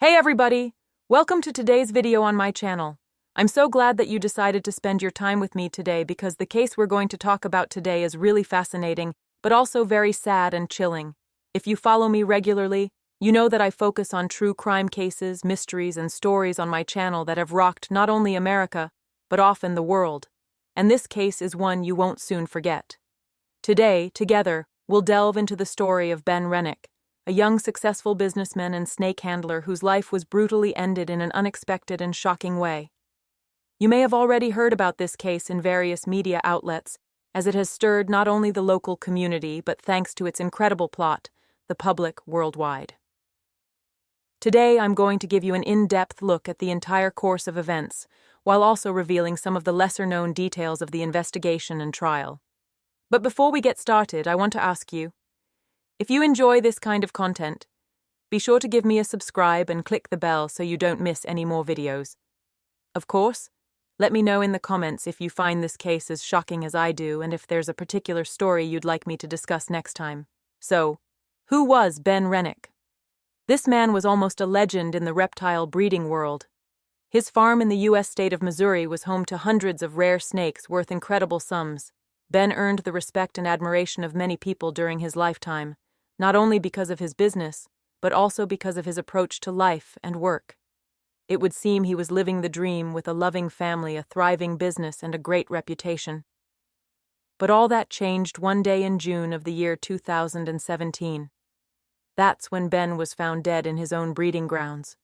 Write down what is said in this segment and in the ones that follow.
Hey everybody! Welcome to today's video on my channel. I'm so glad that you decided to spend your time with me today because the case we're going to talk about today is really fascinating, but also very sad and chilling. If you follow me regularly, you know that I focus on true crime cases, mysteries, and stories on my channel that have rocked not only America, but often the world. And this case is one you won't soon forget. Today, together, we'll delve into the story of Ben Renick, a young successful businessman and snake handler whose life was brutally ended in an unexpected and shocking way. You may have already heard about this case in various media outlets, as it has stirred not only the local community, but thanks to its incredible plot, the public worldwide. Today, I'm going to give you an in-depth look at the entire course of events, while also revealing some of the lesser-known details of the investigation and trial. But before we get started, I want to ask you, if you enjoy this kind of content, be sure to give me a subscribe and click the bell so you don't miss any more videos. Of course, let me know in the comments if you find this case as shocking as I do and if there's a particular story you'd like me to discuss next time. So, who was Ben Renick? This man was almost a legend in the reptile breeding world. His farm in the U.S. state of Missouri was home to hundreds of rare snakes worth incredible sums. Ben earned the respect and admiration of many people during his lifetime, not only because of his business, but also because of his approach to life and work. It would seem he was living the dream with a loving family, a thriving business, and a great reputation. But all that changed one day in June of the year 2017. That's when Ben was found dead in his own breeding grounds.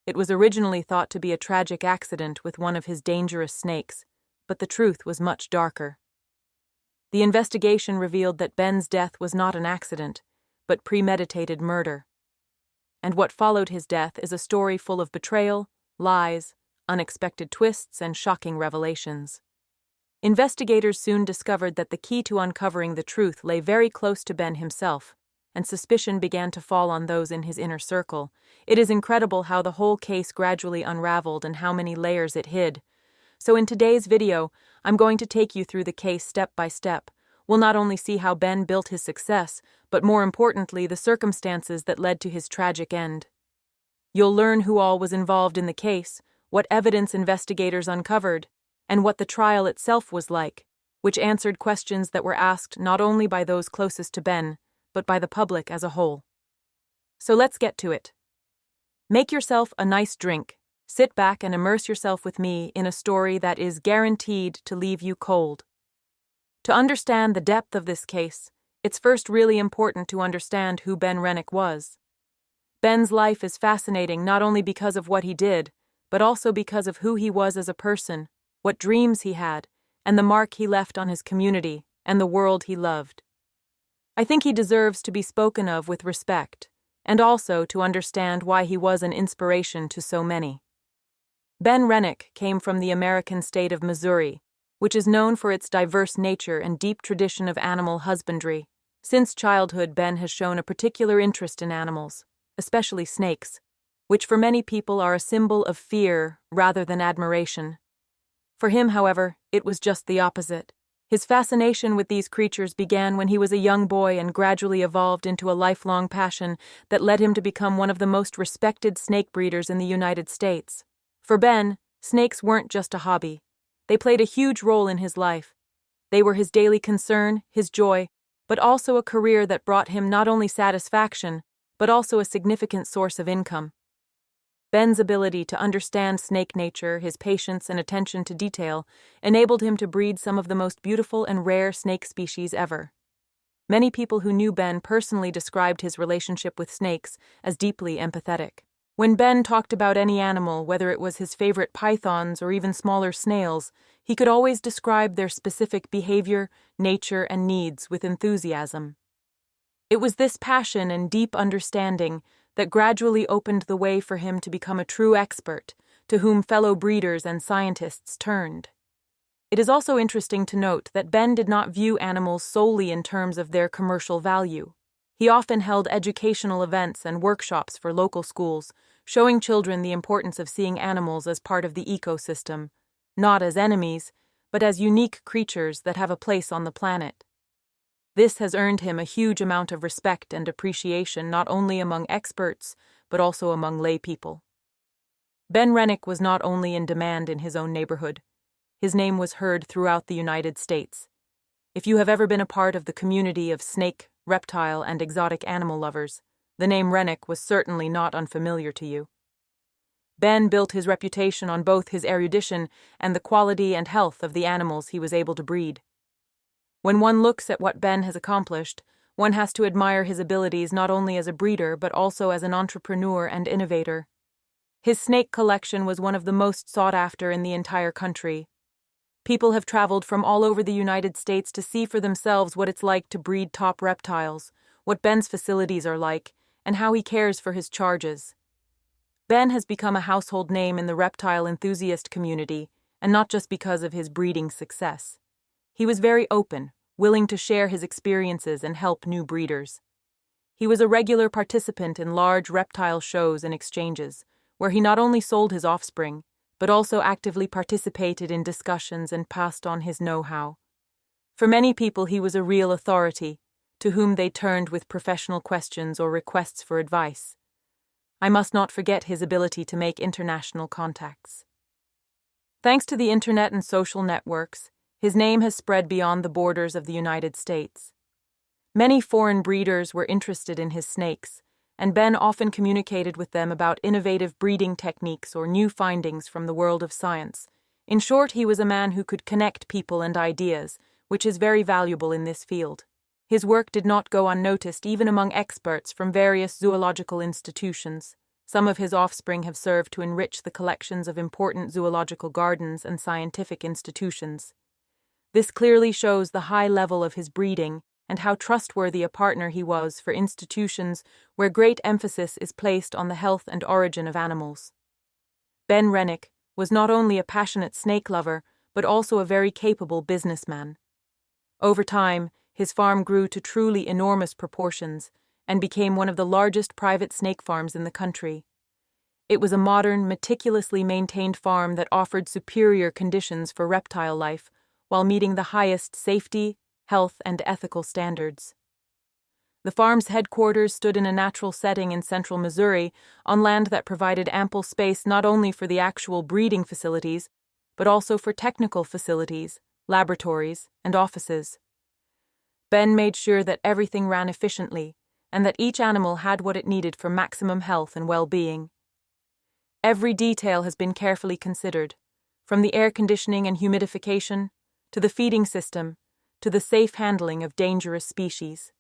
It was originally thought to be a tragic accident with one of his dangerous snakes, but the truth was much darker. The investigation revealed that Ben's death was not an accident, but premeditated murder. And what followed his death is a story full of betrayal, lies, unexpected twists, and shocking revelations. Investigators soon discovered that the key to uncovering the truth lay very close to Ben himself, and suspicion began to fall on those in his inner circle. It is incredible how the whole case gradually unraveled and how many layers it hid. So in today's video, I'm going to take you through the case step by step. We'll not only see how Ben built his success, but more importantly, the circumstances that led to his tragic end. You'll learn who all was involved in the case, what evidence investigators uncovered, and what the trial itself was like, which answered questions that were asked not only by those closest to Ben, but by the public as a whole. So let's get to it. Make yourself a nice drink, sit back and immerse yourself with me in a story that is guaranteed to leave you cold. To understand the depth of this case, it's first really important to understand who Ben Renick was. Ben's life is fascinating not only because of what he did, but also because of who he was as a person, what dreams he had, and the mark he left on his community and the world he loved. I think he deserves to be spoken of with respect, and also to understand why he was an inspiration to so many. Ben Renick came from the American state of Missouri, which is known for its diverse nature and deep tradition of animal husbandry. Since childhood, Ben has shown a particular interest in animals, especially snakes, which for many people are a symbol of fear rather than admiration. For him, however, it was just the opposite. His fascination with these creatures began when he was a young boy and gradually evolved into a lifelong passion that led him to become one of the most respected snake breeders in the United States. For Ben, snakes weren't just a hobby. They played a huge role in his life. They were his daily concern, his joy, but also a career that brought him not only satisfaction, but also a significant source of income. Ben's ability to understand snake nature, his patience and attention to detail, enabled him to breed some of the most beautiful and rare snake species ever. Many people who knew Ben personally described his relationship with snakes as deeply empathetic. When Ben talked about any animal, whether it was his favorite pythons or even smaller snails, he could always describe their specific behavior, nature, and needs with enthusiasm. It was this passion and deep understanding that gradually opened the way for him to become a true expert, to whom fellow breeders and scientists turned. It is also interesting to note that Ben did not view animals solely in terms of their commercial value. He often held educational events and workshops for local schools, showing children the importance of seeing animals as part of the ecosystem, not as enemies, but as unique creatures that have a place on the planet. This has earned him a huge amount of respect and appreciation not only among experts, but also among lay people. Ben Renick was not only in demand in his own neighborhood. His name was heard throughout the United States. If you have ever been a part of the community of snake, reptile, and exotic animal lovers, the name Renick was certainly not unfamiliar to you. Ben built his reputation on both his erudition and the quality and health of the animals he was able to breed. When one looks at what Ben has accomplished, one has to admire his abilities not only as a breeder but also as an entrepreneur and innovator. His snake collection was one of the most sought after in the entire country. People have traveled from all over the United States to see for themselves what it's like to breed top reptiles, what Ben's facilities are like, and how he cares for his charges. Ben has become a household name in the reptile enthusiast community, and not just because of his breeding success. He was very open, willing to share his experiences and help new breeders. He was a regular participant in large reptile shows and exchanges, where he not only sold his offspring, but also actively participated in discussions and passed on his know-how. For many people, he was a real authority, to whom they turned with professional questions or requests for advice. I must not forget his ability to make international contacts. Thanks to the internet and social networks, his name has spread beyond the borders of the United States. Many foreign breeders were interested in his snakes, and Ben often communicated with them about innovative breeding techniques or new findings from the world of science. In short, he was a man who could connect people and ideas, which is very valuable in this field. His work did not go unnoticed even among experts from various zoological institutions. Some of his offspring have served to enrich the collections of important zoological gardens and scientific institutions. This clearly shows the high level of his breeding and how trustworthy a partner he was for institutions where great emphasis is placed on the health and origin of animals. Ben Renick was not only a passionate snake lover, but also a very capable businessman. Over time, his farm grew to truly enormous proportions and became one of the largest private snake farms in the country. It was a modern, meticulously maintained farm that offered superior conditions for reptile life while meeting the highest safety, health, and ethical standards. The farm's headquarters stood in a natural setting in central Missouri, on land that provided ample space not only for the actual breeding facilities, but also for technical facilities, laboratories, and offices. Ben made sure that everything ran efficiently, and that each animal had what it needed for maximum health and well-being. Every detail has been carefully considered, from the air conditioning and humidification, to the feeding system, to the safe handling of dangerous species.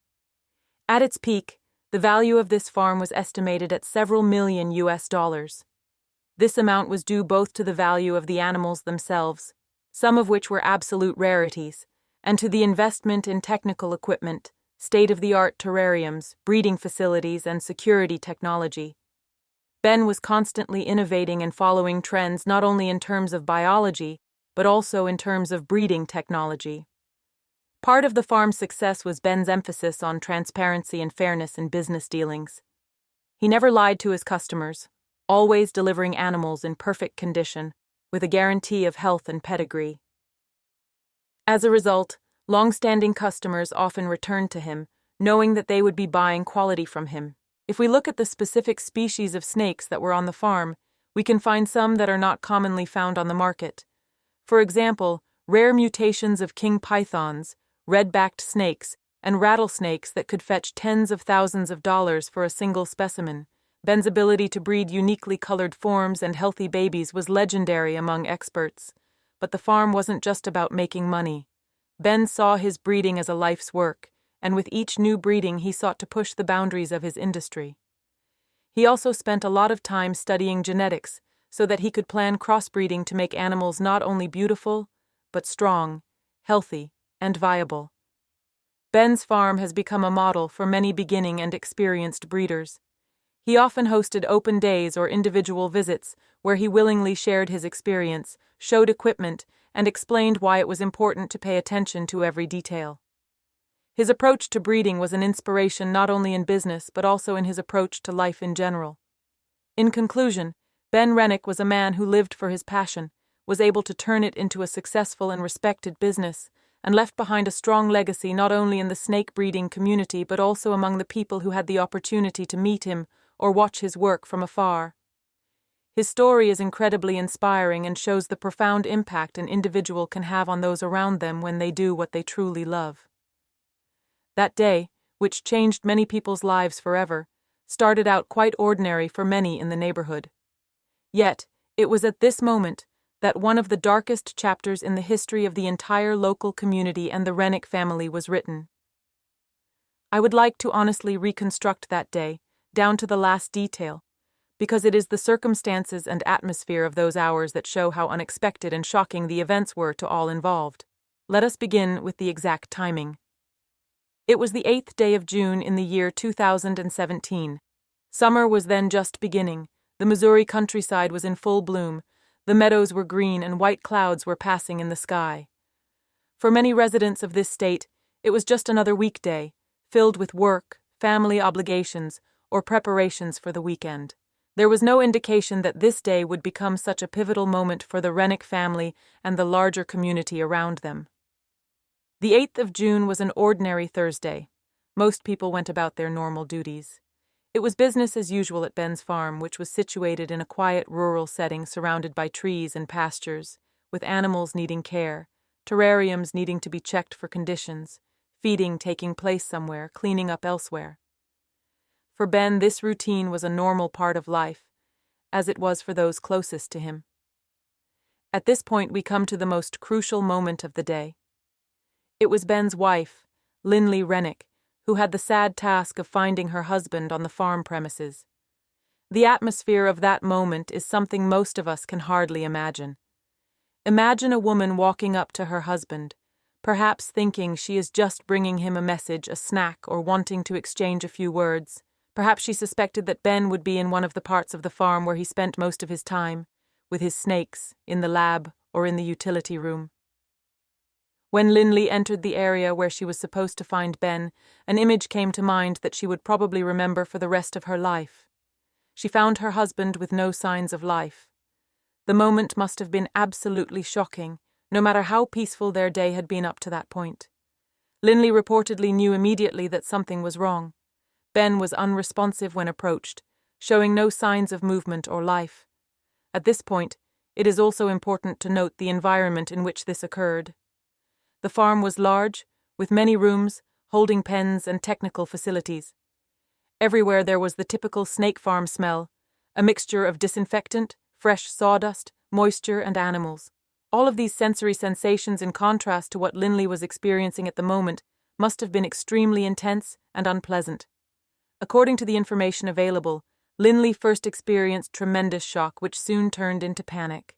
At its peak, the value of this farm was estimated at several million US. This amount was due both to the value of the animals themselves, some of which were absolute rarities, and to the investment in technical equipment, state-of-the-art terrariums, breeding facilities, and security technology. Ben was constantly innovating and following trends not only in terms of biology, but also in terms of breeding technology. Part of the farm's success was Ben's emphasis on transparency and fairness in business dealings. He never lied to his customers, always delivering animals in perfect condition, with a guarantee of health and pedigree. As a result, long-standing customers often returned to him, knowing that they would be buying quality from him. If we look at the specific species of snakes that were on the farm, we can find some that are not commonly found on the market. For example, rare mutations of king pythons, red-backed snakes, and rattlesnakes that could fetch tens of thousands of dollars for a single specimen. Ben's ability to breed uniquely colored forms and healthy babies was legendary among experts. But the farm wasn't just about making money. Ben saw his breeding as a life's work, and with each new breeding he sought to push the boundaries of his industry. He also spent a lot of time studying genetics so that he could plan crossbreeding to make animals not only beautiful, but strong, healthy, and viable. Ben's farm has become a model for many beginning and experienced breeders. He often hosted open days or individual visits where he willingly shared his experience, showed equipment, and explained why it was important to pay attention to every detail. His approach to breeding was an inspiration not only in business but also in his approach to life in general. In conclusion, Ben Renick was a man who lived for his passion, was able to turn it into a successful and respected business, and left behind a strong legacy not only in the snake breeding community but also among the people who had the opportunity to meet him or watch his work from afar. His story is incredibly inspiring and shows the profound impact an individual can have on those around them when they do what they truly love. That day, which changed many people's lives forever, started out quite ordinary for many in the neighborhood. Yet, it was at this moment that one of the darkest chapters in the history of the entire local community and the Renick family was written. I would like to honestly reconstruct that day, down to the last detail, because it is the circumstances and atmosphere of those hours that show how unexpected and shocking the events were to all involved. Let us begin with the exact timing. It was the 8th day of June in the year 2017. Summer was then just beginning. The Missouri countryside was in full bloom. The meadows were green and white clouds were passing in the sky. For many residents of this state, it was just another weekday, filled with work, family obligations, or preparations for the weekend. There was no indication that this day would become such a pivotal moment for the Renick family and the larger community around them. The 8th of June was an ordinary Thursday. Most people went about their normal duties. It was business as usual at Ben's farm, which was situated in a quiet rural setting surrounded by trees and pastures, with animals needing care, terrariums needing to be checked for conditions, feeding taking place somewhere, cleaning up elsewhere. For Ben, this routine was a normal part of life, as it was for those closest to him. At this point, we come to the most crucial moment of the day. It was Ben's wife, Lynley Renick, who had the sad task of finding her husband on the farm premises. The atmosphere of that moment is something most of us can hardly imagine. Imagine a woman walking up to her husband, perhaps thinking she is just bringing him a message, a snack, or wanting to exchange a few words. Perhaps she suspected that Ben would be in one of the parts of the farm where he spent most of his time, with his snakes, in the lab, or in the utility room. When Lynley entered the area where she was supposed to find Ben, an image came to mind that she would probably remember for the rest of her life. She found her husband with no signs of life. The moment must have been absolutely shocking, no matter how peaceful their day had been up to that point. Lynley reportedly knew immediately that something was wrong. Ben was unresponsive when approached, showing no signs of movement or life. At this point, it is also important to note the environment in which this occurred. The farm was large, with many rooms, holding pens, and technical facilities. Everywhere there was the typical snake farm smell, a mixture of disinfectant, fresh sawdust, moisture, and animals. All of these sensory sensations, in contrast to what Lynley was experiencing at the moment, must have been extremely intense and unpleasant. According to the information available, Lynley first experienced tremendous shock, which soon turned into panic.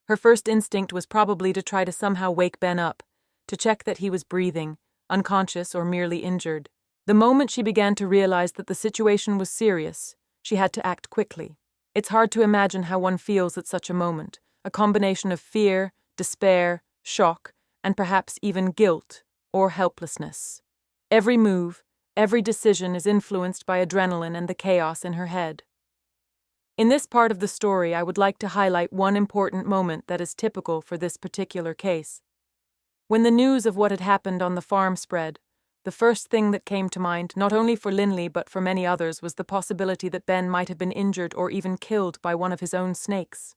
Her first instinct was probably to try to somehow wake Ben up, to check that he was breathing, unconscious or merely injured. The moment she began to realize that the situation was serious, she had to act quickly. It's hard to imagine how one feels at such a moment, a combination of fear, despair, shock, and perhaps even guilt or helplessness. Every move, every decision is influenced by adrenaline and the chaos in her head. In this part of the story, I would like to highlight one important moment that is typical for this particular case. When the news of what had happened on the farm spread, the first thing that came to mind, not only for Lynley but for many others, was the possibility that Ben might have been injured or even killed by one of his own snakes.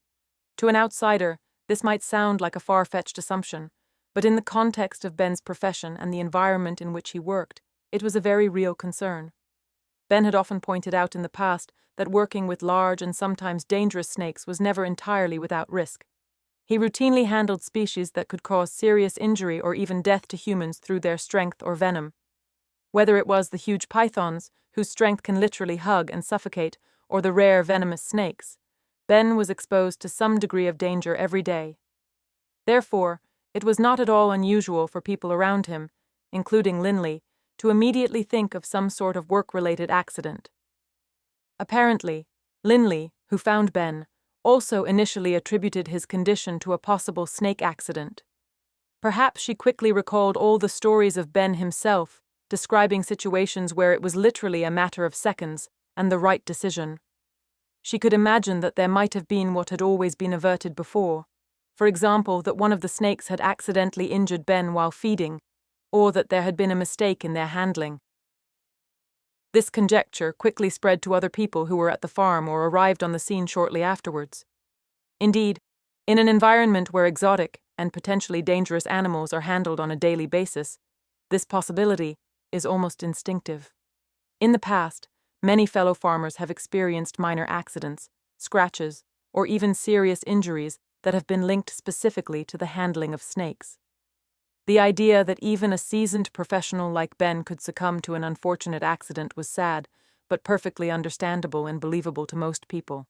To an outsider, this might sound like a far-fetched assumption, but in the context of Ben's profession and the environment in which he worked, it was a very real concern. Ben had often pointed out in the past that working with large and sometimes dangerous snakes was never entirely without risk. He routinely handled species that could cause serious injury or even death to humans through their strength or venom. Whether it was the huge pythons, whose strength can literally hug and suffocate, or the rare venomous snakes, Ben was exposed to some degree of danger every day. Therefore, it was not at all unusual for people around him, including Lynley, to immediately think of some sort of work-related accident. Apparently, Lynley, who found Ben, also initially attributed his condition to a possible snake accident. Perhaps she quickly recalled all the stories of Ben himself, describing situations where it was literally a matter of seconds and the right decision. She could imagine that there might have been what had always been averted before. For example, that one of the snakes had accidentally injured Ben while feeding, or that there had been a mistake in their handling. This conjecture quickly spread to other people who were at the farm or arrived on the scene shortly afterwards. Indeed, in an environment where exotic and potentially dangerous animals are handled on a daily basis, this possibility is almost instinctive. In the past, many fellow farmers have experienced minor accidents, scratches, or even serious injuries that have been linked specifically to the handling of snakes. The idea that even a seasoned professional like Ben could succumb to an unfortunate accident was sad, but perfectly understandable and believable to most people.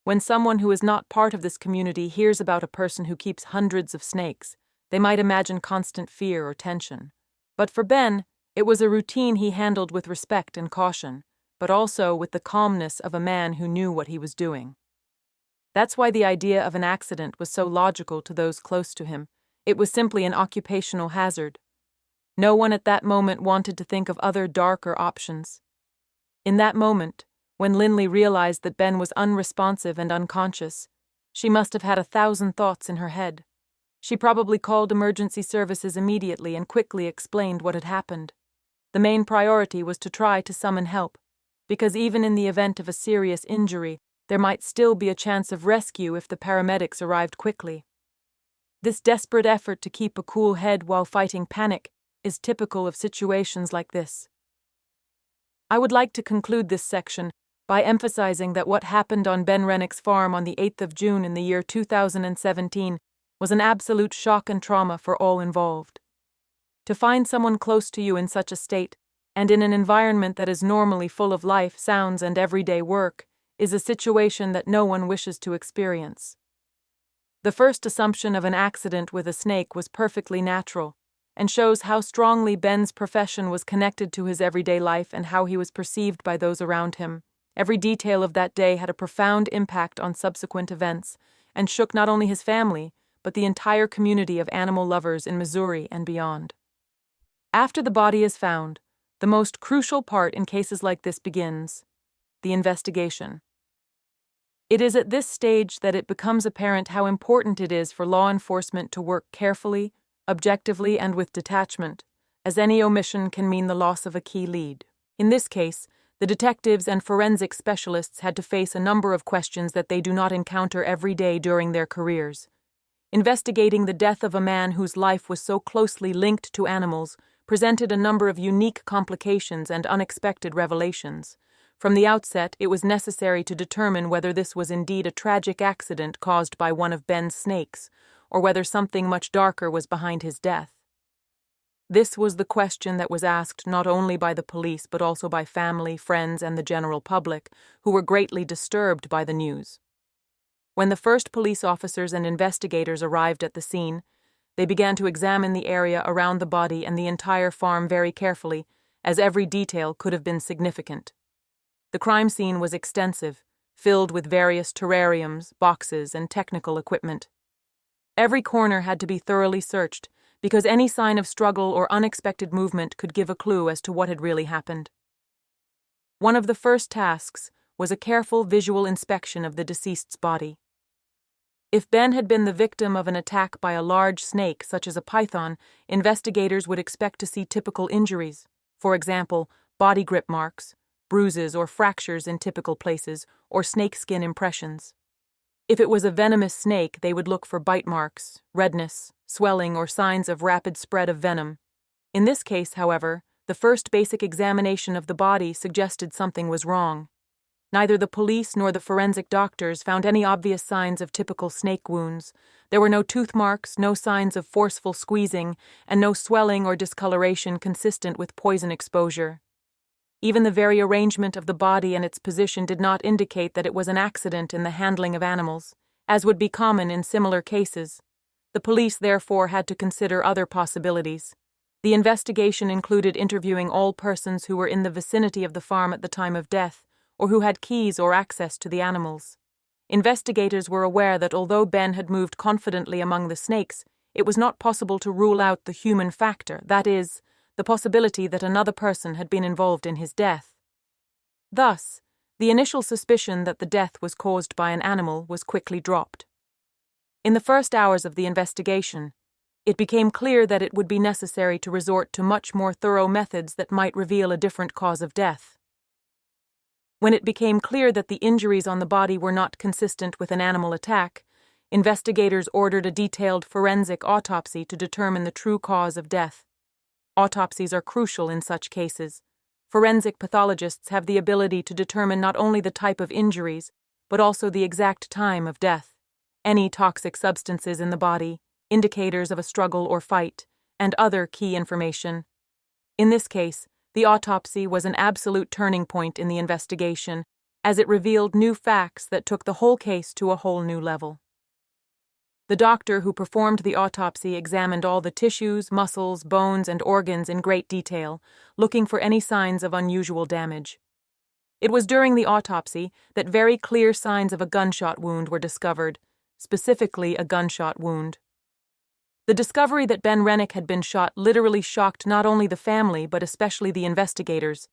When someone who is not part of this community hears about a person who keeps hundreds of snakes, they might imagine constant fear or tension. But for Ben, it was a routine he handled with respect and caution, but also with the calmness of a man who knew what he was doing. That's why the idea of an accident was so logical to those close to him. It was simply an occupational hazard. No one at that moment wanted to think of other darker options. In that moment, when Linley realized that Ben was unresponsive and unconscious, she must have had 1,000 thoughts in her head. She probably called emergency services immediately and quickly explained what had happened. The main priority was to try to summon help, because even in the event of a serious injury, there might still be a chance of rescue if the paramedics arrived quickly. This desperate effort to keep a cool head while fighting panic is typical of situations like this. I would like to conclude this section by emphasizing that what happened on Ben Renick's farm on the 8th of June in the year 2017 was an absolute shock and trauma for all involved. To find someone close to you in such a state, and in an environment that is normally full of life, sounds, and everyday work, is a situation that no one wishes to experience. The first assumption of an accident with a snake was perfectly natural, and shows how strongly Ben's profession was connected to his everyday life and how he was perceived by those around him. Every detail of that day had a profound impact on subsequent events, and shook not only his family, but the entire community of animal lovers in Missouri and beyond. After the body is found, the most crucial part in cases like this begins: the investigation. It is at this stage that it becomes apparent how important it is for law enforcement to work carefully, objectively, and with detachment, as any omission can mean the loss of a key lead. In this case, the detectives and forensic specialists had to face a number of questions that they do not encounter every day during their careers. Investigating the death of a man whose life was so closely linked to animals presented a number of unique complications and unexpected revelations. From the outset, it was necessary to determine whether this was indeed a tragic accident caused by one of Ben's snakes, or whether something much darker was behind his death. This was the question that was asked not only by the police but also by family, friends, and the general public, who were greatly disturbed by the news. When the first police officers and investigators arrived at the scene, they began to examine the area around the body and the entire farm very carefully, as every detail could have been significant. The crime scene was extensive, filled with various terrariums, boxes, and technical equipment. Every corner had to be thoroughly searched, because any sign of struggle or unexpected movement could give a clue as to what had really happened. One of the first tasks was a careful visual inspection of the deceased's body. If Ben had been the victim of an attack by a large snake, such as a python, investigators would expect to see typical injuries, for example, body grip marks, bruises or fractures in typical places, or snakeskin impressions. If it was a venomous snake, they would look for bite marks, redness, swelling, or signs of rapid spread of venom. In this case, however, the first basic examination of the body suggested something was wrong. Neither the police nor the forensic doctors found any obvious signs of typical snake wounds. There were no tooth marks, no signs of forceful squeezing, and no swelling or discoloration consistent with poison exposure. Even the very arrangement of the body and its position did not indicate that it was an accident in the handling of animals, as would be common in similar cases. The police therefore had to consider other possibilities. The investigation included interviewing all persons who were in the vicinity of the farm at the time of death, or who had keys or access to the animals. Investigators were aware that although Ben had moved confidently among the snakes, it was not possible to rule out the human factor, that is, the possibility that another person had been involved in his death. Thus, the initial suspicion that the death was caused by an animal was quickly dropped. In the first hours of the investigation, it became clear that it would be necessary to resort to much more thorough methods that might reveal a different cause of death. When it became clear that the injuries on the body were not consistent with an animal attack, investigators ordered a detailed forensic autopsy to determine the true cause of death. Autopsies are crucial in such cases. Forensic pathologists have the ability to determine not only the type of injuries, but also the exact time of death, any toxic substances in the body, indicators of a struggle or fight, and other key information. In this case, the autopsy was an absolute turning point in the investigation, as it revealed new facts that took the whole case to a whole new level. The doctor who performed the autopsy examined all the tissues, muscles, bones, and organs in great detail, looking for any signs of unusual damage. It was during the autopsy that very clear signs of a gunshot wound were discovered, specifically a gunshot wound. The discovery that Ben Renick had been shot literally shocked not only the family but especially the investigators.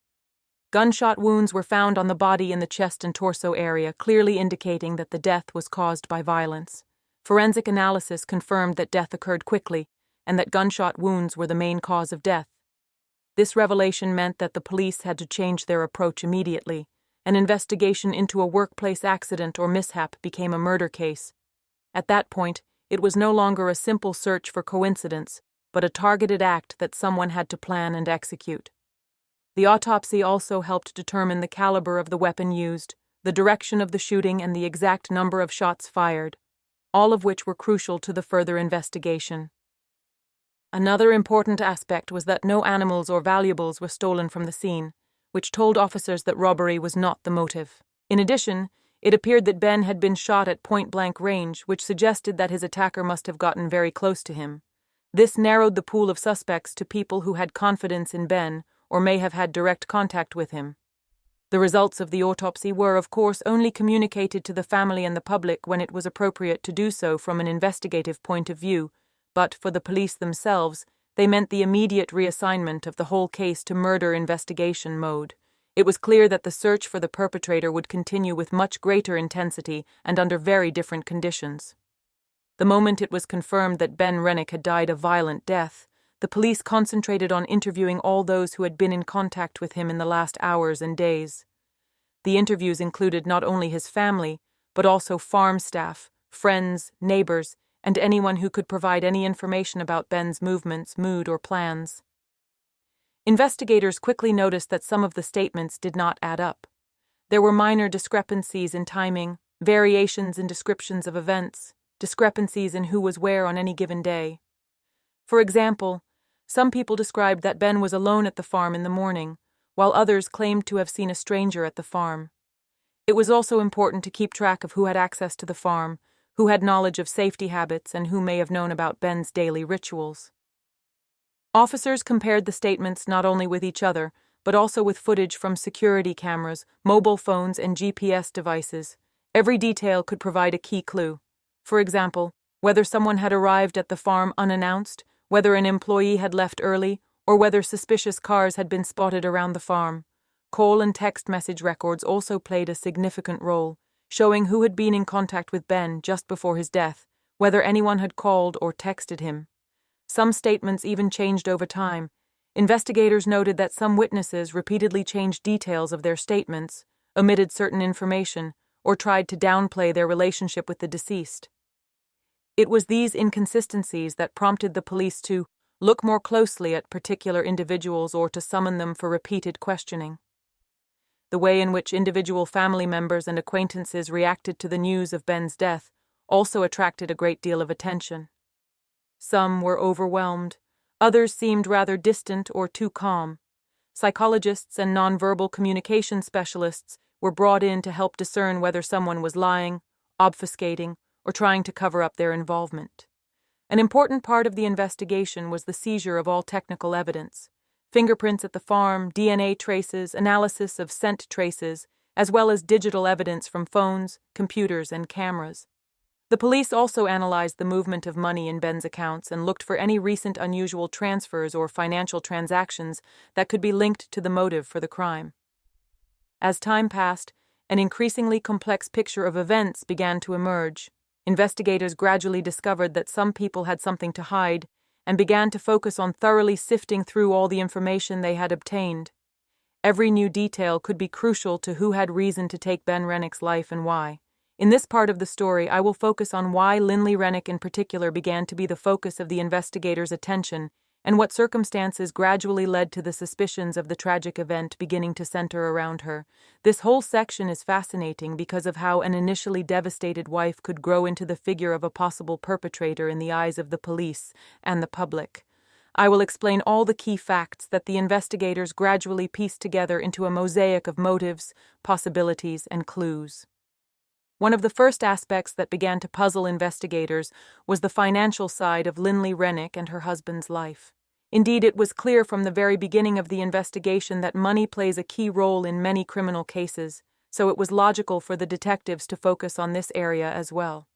Gunshot wounds were found on the body in the chest and torso area, clearly indicating that the death was caused by violence. Forensic analysis confirmed that death occurred quickly and that gunshot wounds were the main cause of death. This revelation meant that the police had to change their approach immediately. An investigation into a workplace accident or mishap became a murder case. At that point, it was no longer a simple search for coincidence, but a targeted act that someone had to plan and execute. The autopsy also helped determine the caliber of the weapon used, the direction of the shooting, and the exact number of shots fired, all of which were crucial to the further investigation. Another important aspect was that no animals or valuables were stolen from the scene, which told officers that robbery was not the motive. In addition, it appeared that Ben had been shot at point-blank range, which suggested that his attacker must have gotten very close to him. This narrowed the pool of suspects to people who had confidence in Ben or may have had direct contact with him. The results of the autopsy were, of course, only communicated to the family and the public when it was appropriate to do so from an investigative point of view, but for the police themselves, they meant the immediate reassignment of the whole case to murder investigation mode. It was clear that the search for the perpetrator would continue with much greater intensity and under very different conditions. The moment it was confirmed that Ben Renick had died a violent death, the police concentrated on interviewing all those who had been in contact with him in the last hours and days. The interviews included not only his family, but also farm staff, friends, neighbors, and anyone who could provide any information about Ben's movements, mood, or plans. Investigators quickly noticed that some of the statements did not add up. There were minor discrepancies in timing, variations in descriptions of events, discrepancies in who was where on any given day. For example, some people described that Ben was alone at the farm in the morning, while others claimed to have seen a stranger at the farm. It was also important to keep track of who had access to the farm, who had knowledge of safety habits, and who may have known about Ben's daily rituals. Officers compared the statements not only with each other, but also with footage from security cameras, mobile phones, and GPS devices. Every detail could provide a key clue. For example, whether someone had arrived at the farm unannounced, whether an employee had left early, or whether suspicious cars had been spotted around the farm. Call and text message records also played a significant role, showing who had been in contact with Ben just before his death, whether anyone had called or texted him. Some statements even changed over time. Investigators noted that some witnesses repeatedly changed details of their statements, omitted certain information, or tried to downplay their relationship with the deceased. It was these inconsistencies that prompted the police to look more closely at particular individuals or to summon them for repeated questioning. The way in which individual family members and acquaintances reacted to the news of Ben's death also attracted a great deal of attention. Some were overwhelmed, others seemed rather distant or too calm. Psychologists and nonverbal communication specialists were brought in to help discern whether someone was lying, obfuscating, or trying to cover up their involvement. An important part of the investigation was the seizure of all technical evidence: fingerprints at the farm, DNA traces, analysis of scent traces, as well as digital evidence from phones, computers, and cameras. The police also analyzed the movement of money in Ben's accounts and looked for any recent unusual transfers or financial transactions that could be linked to the motive for the crime. As time passed, an increasingly complex picture of events began to emerge. Investigators gradually discovered that some people had something to hide and began to focus on thoroughly sifting through all the information they had obtained. Every new detail could be crucial to who had reason to take Ben Renick's life and why. In this part of the story, I will focus on why Lindley Renick in particular began to be the focus of the investigators' attention and what circumstances gradually led to the suspicions of the tragic event beginning to center around her. This whole section is fascinating because of how an initially devastated wife could grow into the figure of a possible perpetrator in the eyes of the police and the public. I will explain all the key facts that the investigators gradually pieced together into a mosaic of motives, possibilities, and clues. One of the first aspects that began to puzzle investigators was the financial side of Lindley Renick and her husband's life. Indeed, it was clear from the very beginning of the investigation that money plays a key role in many criminal cases, so it was logical for the detectives to focus on this area as well.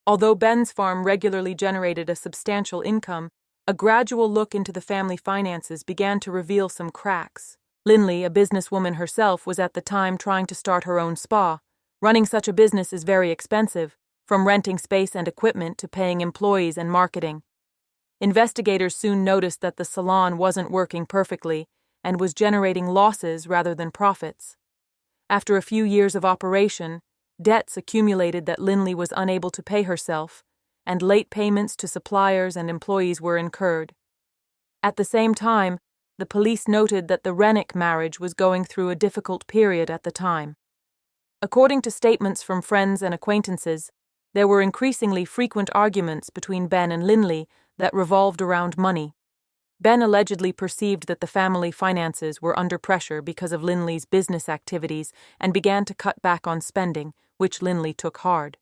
Although Ben's farm regularly generated a substantial income, a gradual look into the family finances began to reveal some cracks. Lindley, a businesswoman herself, was at the time trying to start her own spa. Running such a business is very expensive, from renting space and equipment to paying employees and marketing. Investigators soon noticed that the salon wasn't working perfectly and was generating losses rather than profits. After a few years of operation, debts accumulated that Lindley was unable to pay herself, and late payments to suppliers and employees were incurred. At the same time, the police noted that the Renick marriage was going through a difficult period at the time. According to statements from friends and acquaintances, there were increasingly frequent arguments between Ben and Lindley that revolved around money. Ben allegedly perceived that the family finances were under pressure because of Lindley's business activities and began to cut back on spending, which Lindley took hard.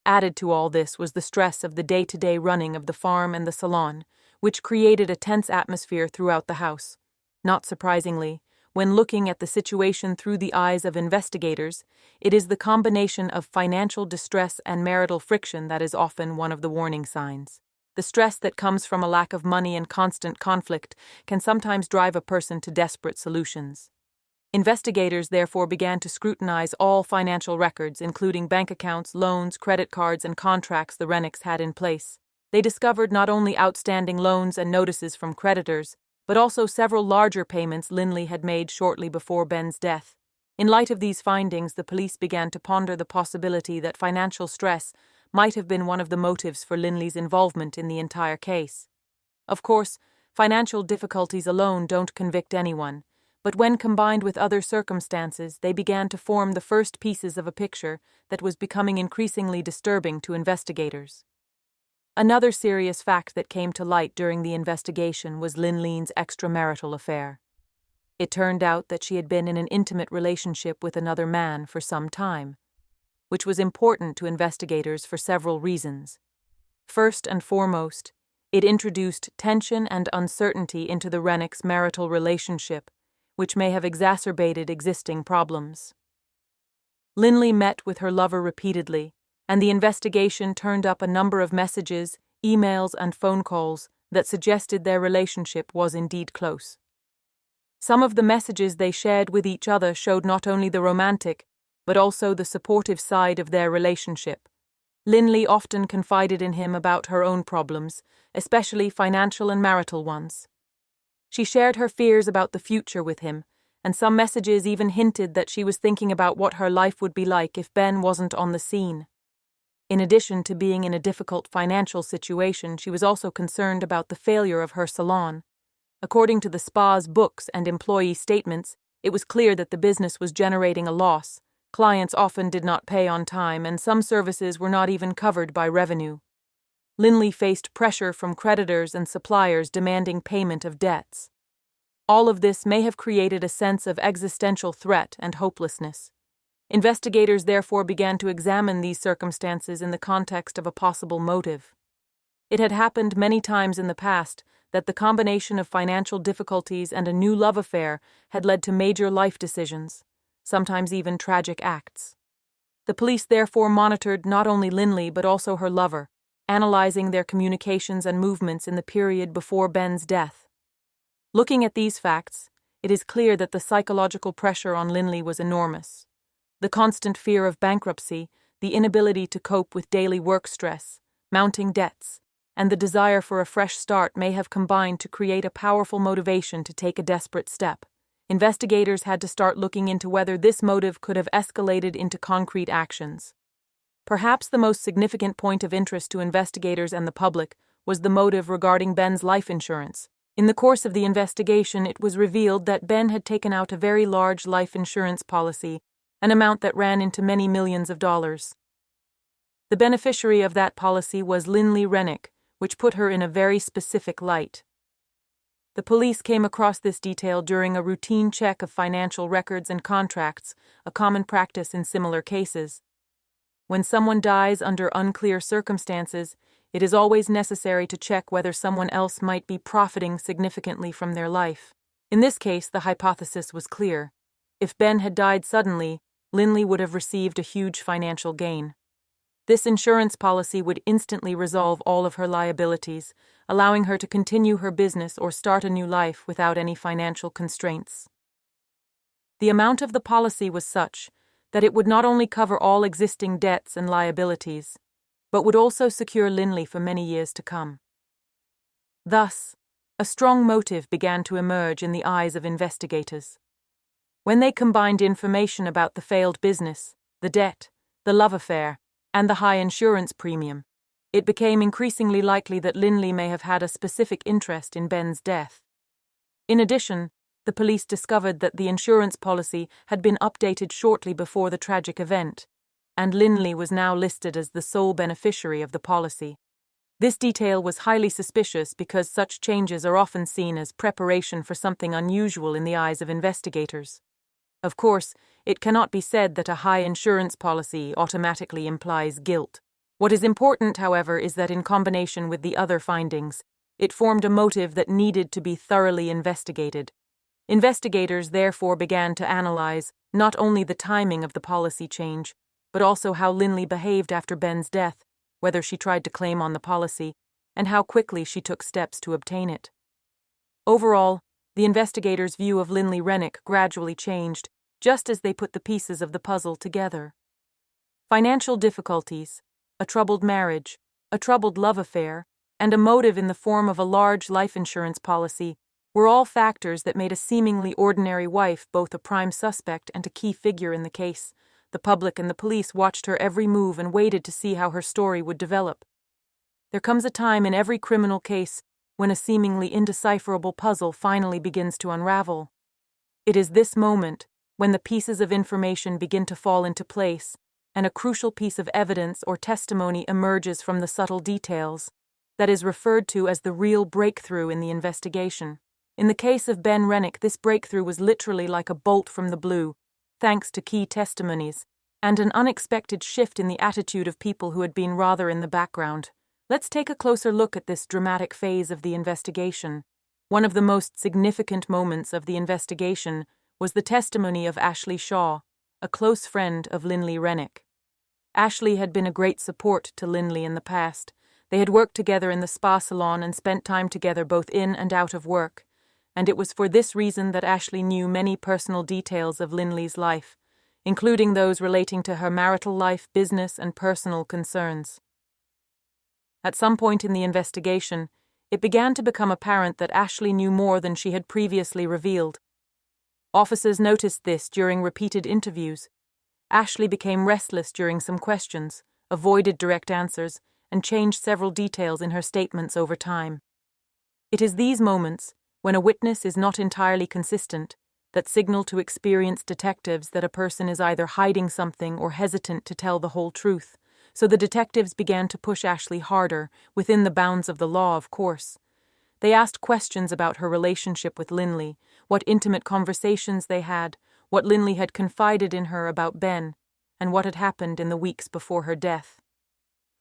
Added to all this was the stress of the day-to-day running of the farm and the salon, which created a tense atmosphere throughout the house. Not surprisingly, when looking at the situation through the eyes of investigators, it is the combination of financial distress and marital friction that is often one of the warning signs. The stress that comes from a lack of money and constant conflict can sometimes drive a person to desperate solutions. Investigators therefore began to scrutinize all financial records, including bank accounts, loans, credit cards, and contracts the Renicks had in place. They discovered not only outstanding loans and notices from creditors, but also several larger payments Lindley had made shortly before Ben's death. In light of these findings, the police began to ponder the possibility that financial stress might have been one of the motives for Lindley's involvement in the entire case. Of course, financial difficulties alone don't convict anyone, but when combined with other circumstances, they began to form the first pieces of a picture that was becoming increasingly disturbing to investigators. Another serious fact that came to light during the investigation was Lindley's extramarital affair. It turned out that she had been in an intimate relationship with another man for some time, which was important to investigators for several reasons. First and foremost, it introduced tension and uncertainty into the Renick's marital relationship, which may have exacerbated existing problems. Lindley met with her lover repeatedly, and the investigation turned up a number of messages, emails, and phone calls that suggested their relationship was indeed close. Some of the messages they shared with each other showed not only the romantic, but also the supportive side of their relationship. Lindley often confided in him about her own problems, especially financial and marital ones. She shared her fears about the future with him, and some messages even hinted that she was thinking about what her life would be like if Ben wasn't on the scene. In addition to being in a difficult financial situation, she was also concerned about the failure of her salon. According to the spa's books and employee statements, it was clear that the business was generating a loss. Clients often did not pay on time, and some services were not even covered by revenue. Lindley faced pressure from creditors and suppliers demanding payment of debts. All of this may have created a sense of existential threat and hopelessness. Investigators therefore began to examine these circumstances in the context of a possible motive. It had happened many times in the past that the combination of financial difficulties and a new love affair had led to major life decisions, sometimes even tragic acts. The police therefore monitored not only Lindley but also her lover, analyzing their communications and movements in the period before Ben's death. Looking at these facts, it is clear that the psychological pressure on Lindley was enormous. The constant fear of bankruptcy, the inability to cope with daily work stress, mounting debts, and the desire for a fresh start may have combined to create a powerful motivation to take a desperate step. investigators had to start looking into whether this motive could have escalated into concrete actions. Perhaps the most significant point of interest to investigators and the public was the motive regarding Ben's life insurance. In the course of the investigation, it was revealed that Ben had taken out a very large life insurance policy, an amount that ran into many millions of dollars. The beneficiary of that policy was Renick, which put her in a very specific light. The police came across this detail during a routine check of financial records and contracts, a common practice in similar cases. When someone dies under unclear circumstances, it is always necessary to check whether someone else might be profiting significantly from their life. In this case, the hypothesis was clear. If Ben had died suddenly, Linley would have received a huge financial gain. This insurance policy would instantly resolve all of her liabilities, allowing her to continue her business or start a new life without any financial constraints. The amount of the policy was such that it would not only cover all existing debts and liabilities, but would also secure Linley for many years to come. Thus, a strong motive began to emerge in the eyes of investigators. When they combined information about the failed business, the debt, the love affair, and the high insurance premium, it became increasingly likely that Linley may have had a specific interest in Ben's death. In addition, the police discovered that the insurance policy had been updated shortly before the tragic event, and Linley was now listed as the sole beneficiary of the policy. This detail was highly suspicious because such changes are often seen as preparation for something unusual in the eyes of investigators. Of course, it cannot be said that a high insurance policy automatically implies guilt. What is important, however, is that in combination with the other findings, it formed a motive that needed to be thoroughly investigated. Investigators therefore began to analyze not only the timing of the policy change, but also how Linley behaved after Ben's death, whether she tried to claim on the policy, and how quickly she took steps to obtain it. Overall, the investigators' view of Renick gradually changed, just as they put the pieces of the puzzle together. Financial difficulties, a troubled marriage, a troubled love affair, and a motive in the form of a large life insurance policy were all factors that made a seemingly ordinary wife both a prime suspect and a key figure in the case. The public and the police watched her every move and waited to see how her story would develop. There comes a time in every criminal case when a seemingly indecipherable puzzle finally begins to unravel. It is this moment, when the pieces of information begin to fall into place, and a crucial piece of evidence or testimony emerges from the subtle details, that is referred to as the real breakthrough in the investigation. In the case of Ben Renick, this breakthrough was literally like a bolt from the blue, thanks to key testimonies, and an unexpected shift in the attitude of people who had been rather in the background. Let's take a closer look at this dramatic phase of the investigation. One of the most significant moments of the investigation was the testimony of Ashley Shaw, a close friend of Linley Renick. Ashley had been a great support to Linley in the past. They had worked together in the spa salon and spent time together both in and out of work, and it was for this reason that Ashley knew many personal details of Linley's life, including those relating to her marital life, business, and personal concerns. At some point in the investigation, it began to become apparent that Ashley knew more than she had previously revealed. Officers noticed this during repeated interviews. Ashley became restless during some questions, avoided direct answers, and changed several details in her statements over time. It is these moments, when a witness is not entirely consistent, that signal to experienced detectives that a person is either hiding something or hesitant to tell the whole truth. So the detectives began to push Ashley harder, within the bounds of the law, of course. They asked questions about her relationship with Linley, what intimate conversations they had, what Linley had confided in her about Ben, and what had happened in the weeks before her death.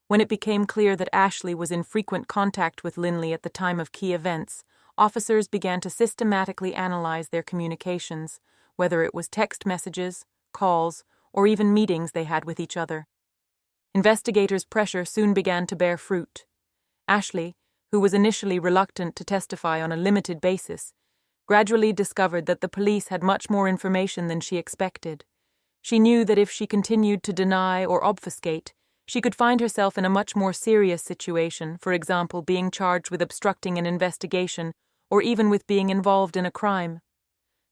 When it became clear that Ashley was in frequent contact with Linley at the time of key events, officers began to systematically analyze their communications, whether it was text messages, calls, or even meetings they had with each other. Investigators' pressure soon began to bear fruit. Ashley, who was initially reluctant to testify on a limited basis, gradually discovered that the police had much more information than she expected. She knew that if she continued to deny or obfuscate, she could find herself in a much more serious situation, for example, being charged with obstructing an investigation or even with being involved in a crime.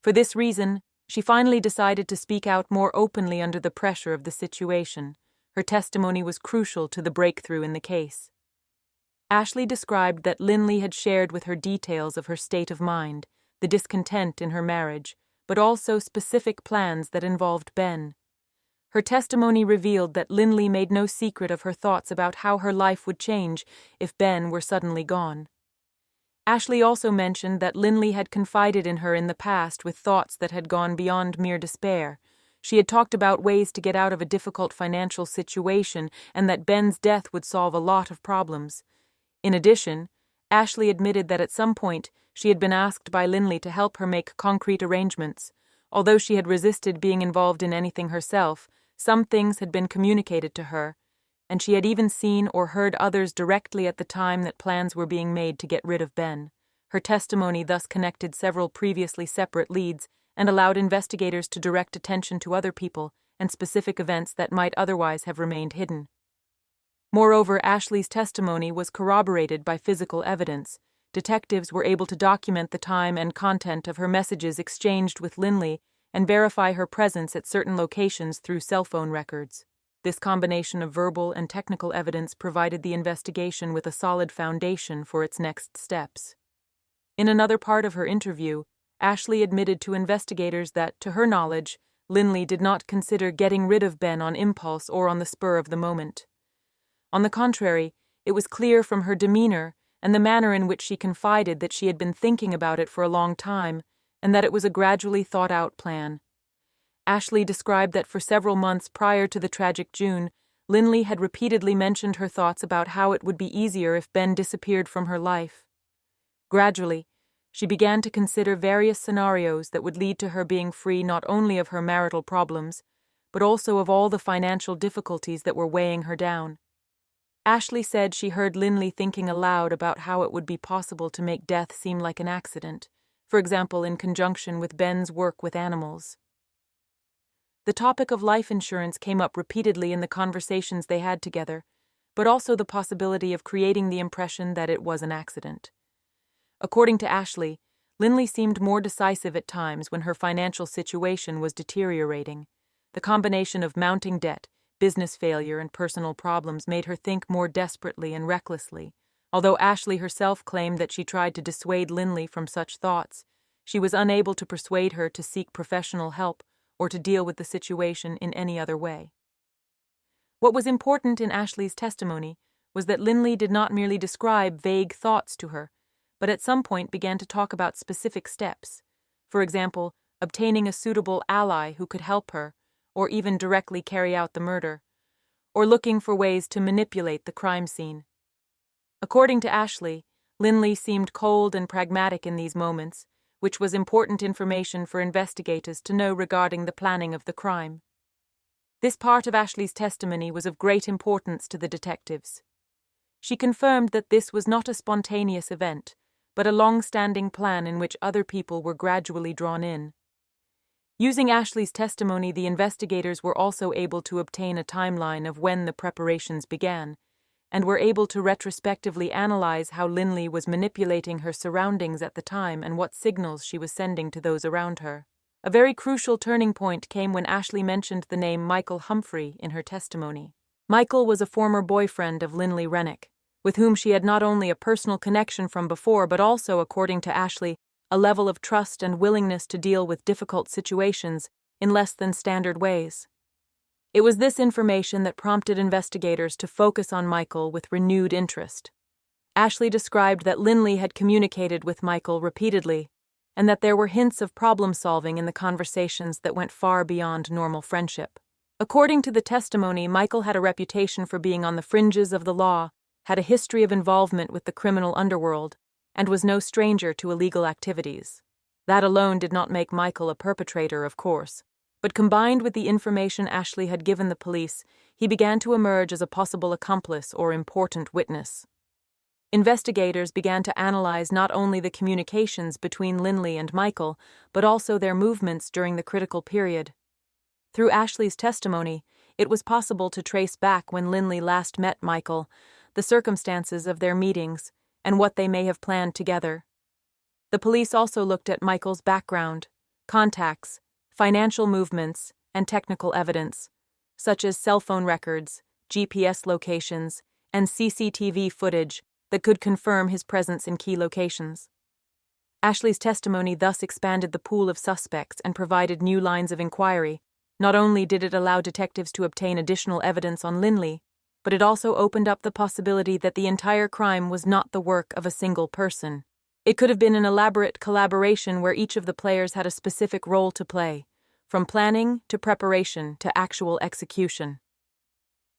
For this reason, she finally decided to speak out more openly under the pressure of the situation. Her testimony was crucial to the breakthrough in the case. Ashley described that Linley had shared with her details of her state of mind, the discontent in her marriage, but also specific plans that involved Ben. Her testimony revealed that Linley made no secret of her thoughts about how her life would change if Ben were suddenly gone. Ashley also mentioned that Linley had confided in her in the past with thoughts that had gone beyond mere despair. She had talked about ways to get out of a difficult financial situation and that Ben's death would solve a lot of problems. In addition, Ashley admitted that at some point she had been asked by Linley to help her make concrete arrangements. Although she had resisted being involved in anything herself, some things had been communicated to her, and she had even seen or heard others directly at the time that plans were being made to get rid of Ben. Her testimony thus connected several previously separate leads and allowed investigators to direct attention to other people and specific events that might otherwise have remained hidden. Moreover, Ashley's testimony was corroborated by physical evidence. Detectives were able to document the time and content of her messages exchanged with Linley and verify her presence at certain locations through cell phone records. This combination of verbal and technical evidence provided the investigation with a solid foundation for its next steps. In another part of her interview, Ashley admitted to investigators that, to her knowledge, Linley did not consider getting rid of Ben on impulse or on the spur of the moment. On the contrary, it was clear from her demeanor and the manner in which she confided that she had been thinking about it for a long time and that it was a gradually thought-out plan. Ashley described that for several months prior to the tragic June, Linley had repeatedly mentioned her thoughts about how it would be easier if Ben disappeared from her life. Gradually, she began to consider various scenarios that would lead to her being free not only of her marital problems, but also of all the financial difficulties that were weighing her down. Ashley said she heard Linley thinking aloud about how it would be possible to make death seem like an accident, for example in conjunction with Ben's work with animals. The topic of life insurance came up repeatedly in the conversations they had together, but also the possibility of creating the impression that it was an accident. According to Ashley, Linley seemed more decisive at times when her financial situation was deteriorating. The combination of mounting debt, business failure, and personal problems made her think more desperately and recklessly. Although Ashley herself claimed that she tried to dissuade Linley from such thoughts, she was unable to persuade her to seek professional help or to deal with the situation in any other way. What was important in Ashley's testimony was that Linley did not merely describe vague thoughts to her, but at some point began to talk about specific steps. For example, obtaining a suitable ally who could help her, or even directly carry out the murder, or looking for ways to manipulate the crime scene. According to Ashley, Linley seemed cold and pragmatic in these moments, which was important information for investigators to know regarding the planning of the crime. This part of Ashley's testimony was of great importance to the detectives. She confirmed that this was not a spontaneous event, but a long-standing plan in which other people were gradually drawn in. Using Ashley's testimony, the investigators were also able to obtain a timeline of when the preparations began, and were able to retrospectively analyze how Linley was manipulating her surroundings at the time and what signals she was sending to those around her. A very crucial turning point came when Ashley mentioned the name Michael Humphrey in her testimony. Michael was a former boyfriend of Linley Renick, with whom she had not only a personal connection from before but also, according to Ashley, a level of trust and willingness to deal with difficult situations in less than standard ways. It was this information that prompted investigators to focus on Michael with renewed interest. Ashley described that Linley had communicated with Michael repeatedly, and that there were hints of problem-solving in the conversations that went far beyond normal friendship. According to the testimony, Michael had a reputation for being on the fringes of the law, had a history of involvement with the criminal underworld, and was no stranger to illegal activities. That alone did not make Michael a perpetrator, of course, but combined with the information Ashley had given the police, he began to emerge as a possible accomplice or important witness. Investigators began to analyze not only the communications between Linley and Michael, but also their movements during the critical period. Through Ashley's testimony, it was possible to trace back when Linley last met Michael, the circumstances of their meetings, and what they may have planned together. The police also looked at Michael's background, contacts, financial movements, and technical evidence, such as cell phone records, GPS locations, and CCTV footage that could confirm his presence in key locations. Ashley's testimony thus expanded the pool of suspects and provided new lines of inquiry. Not only did it allow detectives to obtain additional evidence on Linley, but it also opened up the possibility that the entire crime was not the work of a single person. It could have been an elaborate collaboration where each of the players had a specific role to play, from planning to preparation to actual execution.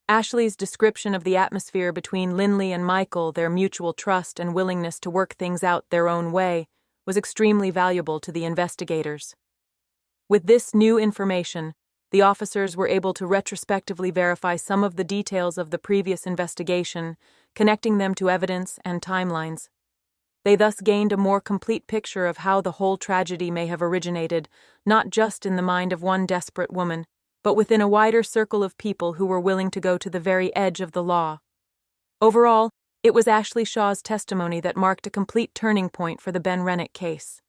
Ashley's description of the atmosphere between Linley and Michael, their mutual trust and willingness to work things out their own way, was extremely valuable to the investigators. With this new information, the officers were able to retrospectively verify some of the details of the previous investigation, connecting them to evidence and timelines. They thus gained a more complete picture of how the whole tragedy may have originated, not just in the mind of one desperate woman, but within a wider circle of people who were willing to go to the very edge of the law. Overall, it was Ashley Shaw's testimony that marked a complete turning point for the Ben Renick case.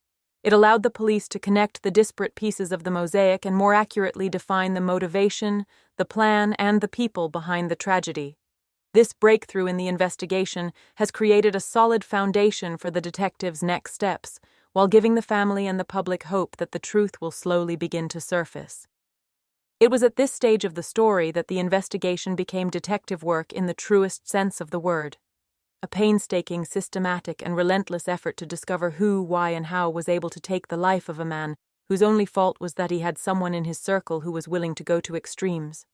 It allowed the police to connect the disparate pieces of the mosaic and more accurately define the motivation, the plan, and the people behind the tragedy. This breakthrough in the investigation has created a solid foundation for the detectives' next steps, while giving the family and the public hope that the truth will slowly begin to surface. It was at this stage of the story that the investigation became detective work in the truest sense of the word. A painstaking, systematic, and relentless effort to discover who, why, and how was able to take the life of a man whose only fault was that he had someone in his circle who was willing to go to extremes.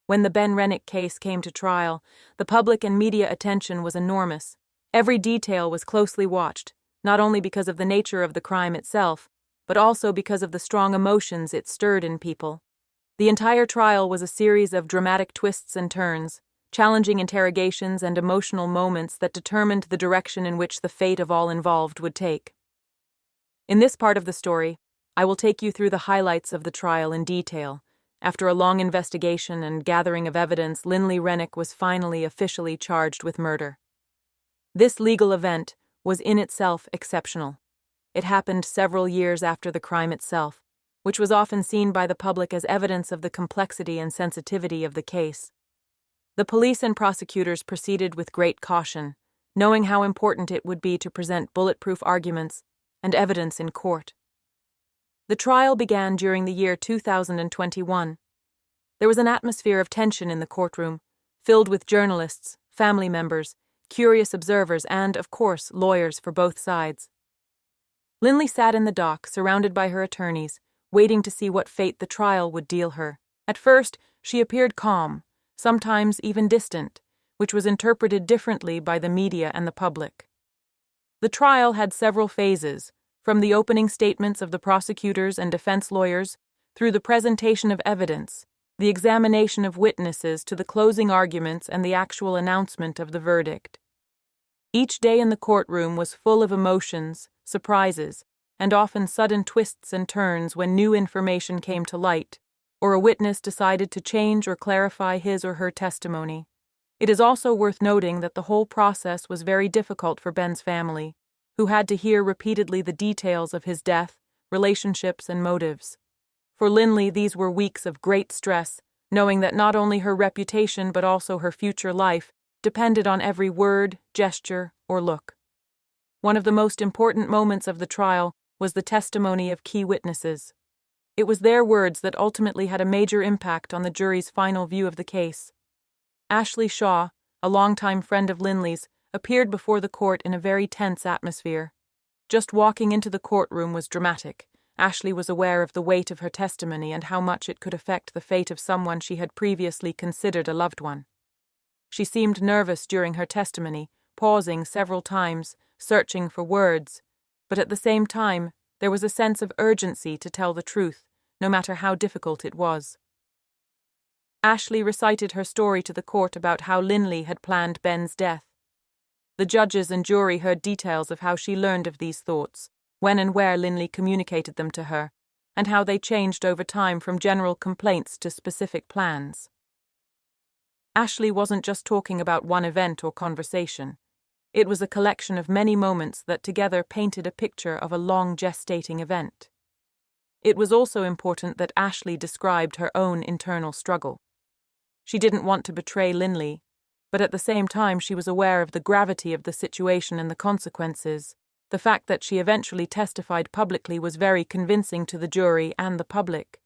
When the Ben Renick case came to trial, the public and media attention was enormous. Every detail was closely watched, not only because of the nature of the crime itself, but also because of the strong emotions it stirred in people. The entire trial was a series of dramatic twists and turns, challenging interrogations and emotional moments that determined the direction in which the fate of all involved would take. In this part of the story, I will take you through the highlights of the trial in detail. After a long investigation and gathering of evidence, Linley Renick was finally officially charged with murder. This legal event was in itself exceptional. It happened several years after the crime itself, which was often seen by the public as evidence of the complexity and sensitivity of the case. The police and prosecutors proceeded with great caution, knowing how important it would be to present bulletproof arguments and evidence in court. The trial began during the year 2021. There was an atmosphere of tension in the courtroom, filled with journalists, family members, curious observers, and, of course, lawyers for both sides. Linley sat in the dock, surrounded by her attorneys, waiting to see what fate the trial would deal her. At first, she appeared calm, sometimes even distant, which was interpreted differently by the media and the public. The trial had several phases, from the opening statements of the prosecutors and defense lawyers, through the presentation of evidence, the examination of witnesses, to the closing arguments and the actual announcement of the verdict. Each day in the courtroom was full of emotions, surprises, and often sudden twists and turns when new information came to light, or a witness decided to change or clarify his or her testimony. It is also worth noting that the whole process was very difficult for Ben's family, who had to hear repeatedly the details of his death, relationships, and motives. For Linley, these were weeks of great stress, knowing that not only her reputation but also her future life depended on every word, gesture, or look. One of the most important moments of the trial was the testimony of key witnesses. It was their words that ultimately had a major impact on the jury's final view of the case. Ashley Shaw, a longtime friend of Linley's, appeared before the court in a very tense atmosphere. Just walking into the courtroom was dramatic. Ashley was aware of the weight of her testimony and how much it could affect the fate of someone she had previously considered a loved one. She seemed nervous during her testimony, pausing several times, searching for words, but at the same time, there was a sense of urgency to tell the truth, no matter how difficult it was. Ashley recited her story to the court about how Linley had planned Ben's death. The judges and jury heard details of how she learned of these thoughts, when and where Linley communicated them to her, and how they changed over time from general complaints to specific plans. Ashley wasn't just talking about one event or conversation. It was a collection of many moments that together painted a picture of a long gestating event. It was also important that Ashley described her own internal struggle. She didn't want to betray Linley, but at the same time she was aware of the gravity of the situation and the consequences. The fact that she eventually testified publicly was very convincing to the jury and the public.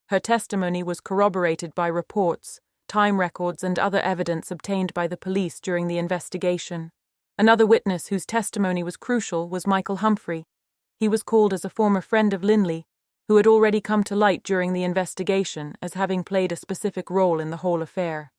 Her testimony was corroborated by reports, time records, and other evidence obtained by the police during the investigation. Another witness whose testimony was crucial was Michael Humphrey. He was called as a former friend of Linley, who had already come to light during the investigation as having played a specific role in the whole affair.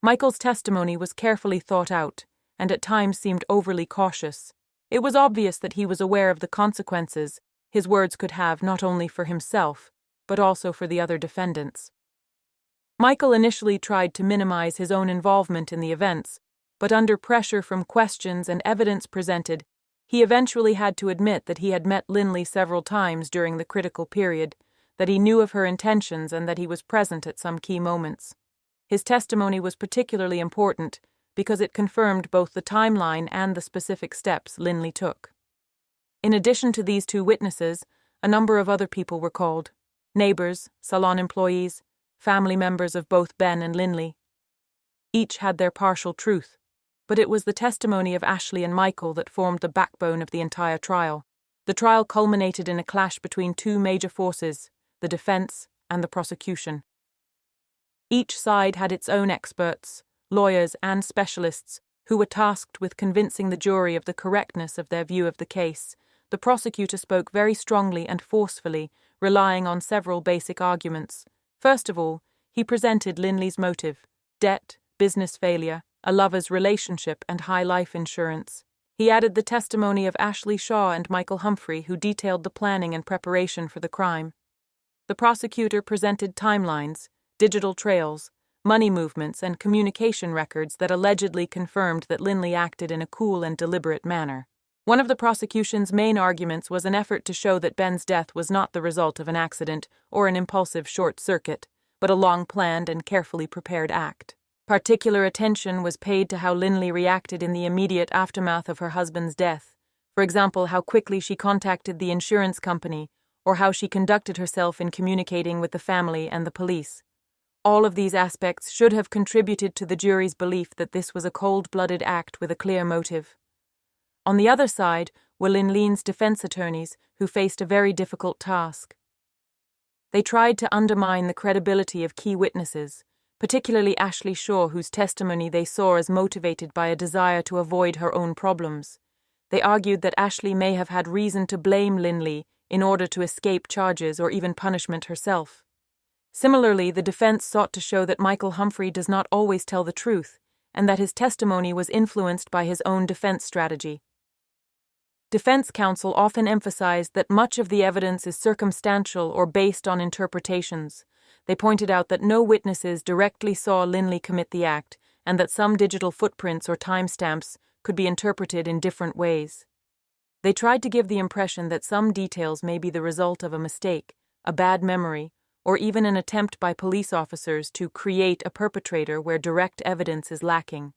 Michael's testimony was carefully thought out, and at times seemed overly cautious. It was obvious that he was aware of the consequences his words could have not only for himself, but also for the other defendants. Michael initially tried to minimize his own involvement in the events, but under pressure from questions and evidence presented, he eventually had to admit that he had met Linley several times during the critical period, that he knew of her intentions and that he was present at some key moments. His testimony was particularly important because it confirmed both the timeline and the specific steps Linley took. In addition to these two witnesses, a number of other people were called: neighbors, salon employees, family members of both Ben and Linley. Each had their partial truth, but it was the testimony of Ashley and Michael that formed the backbone of the entire trial. The trial culminated in a clash between two major forces, the defense and the prosecution. Each side had its own experts, lawyers and specialists, who were tasked with convincing the jury of the correctness of their view of the case. The prosecutor spoke very strongly and forcefully, relying on several basic arguments. First of all, he presented Linley's motive: debt, business failure, a lover's relationship, and high life insurance. He added the testimony of Ashley Shaw and Michael Humphrey, who detailed the planning and preparation for the crime. The prosecutor presented timelines, digital trails, money movements, and communication records that allegedly confirmed that Linley acted in a cool and deliberate manner. One of the prosecution's main arguments was an effort to show that Ben's death was not the result of an accident or an impulsive short circuit, but a long-planned and carefully prepared act. Particular attention was paid to how Linley reacted in the immediate aftermath of her husband's death. For example, how quickly she contacted the insurance company, or how she conducted herself in communicating with the family and the police. All of these aspects should have contributed to the jury's belief that this was a cold-blooded act with a clear motive. On the other side were Linley's defense attorneys, who faced a very difficult task. They tried to undermine the credibility of key witnesses, particularly Ashley Shaw, whose testimony they saw as motivated by a desire to avoid her own problems. They argued that Ashley may have had reason to blame Linley in order to escape charges or even punishment herself. Similarly, the defense sought to show that Michael Humphrey does not always tell the truth, and that his testimony was influenced by his own defense strategy. Defense counsel often emphasized that much of the evidence is circumstantial or based on interpretations. They pointed out that no witnesses directly saw Linley commit the act, and that some digital footprints or timestamps could be interpreted in different ways. They tried to give the impression that some details may be the result of a mistake, a bad memory, or even an attempt by police officers to create a perpetrator where direct evidence is lacking.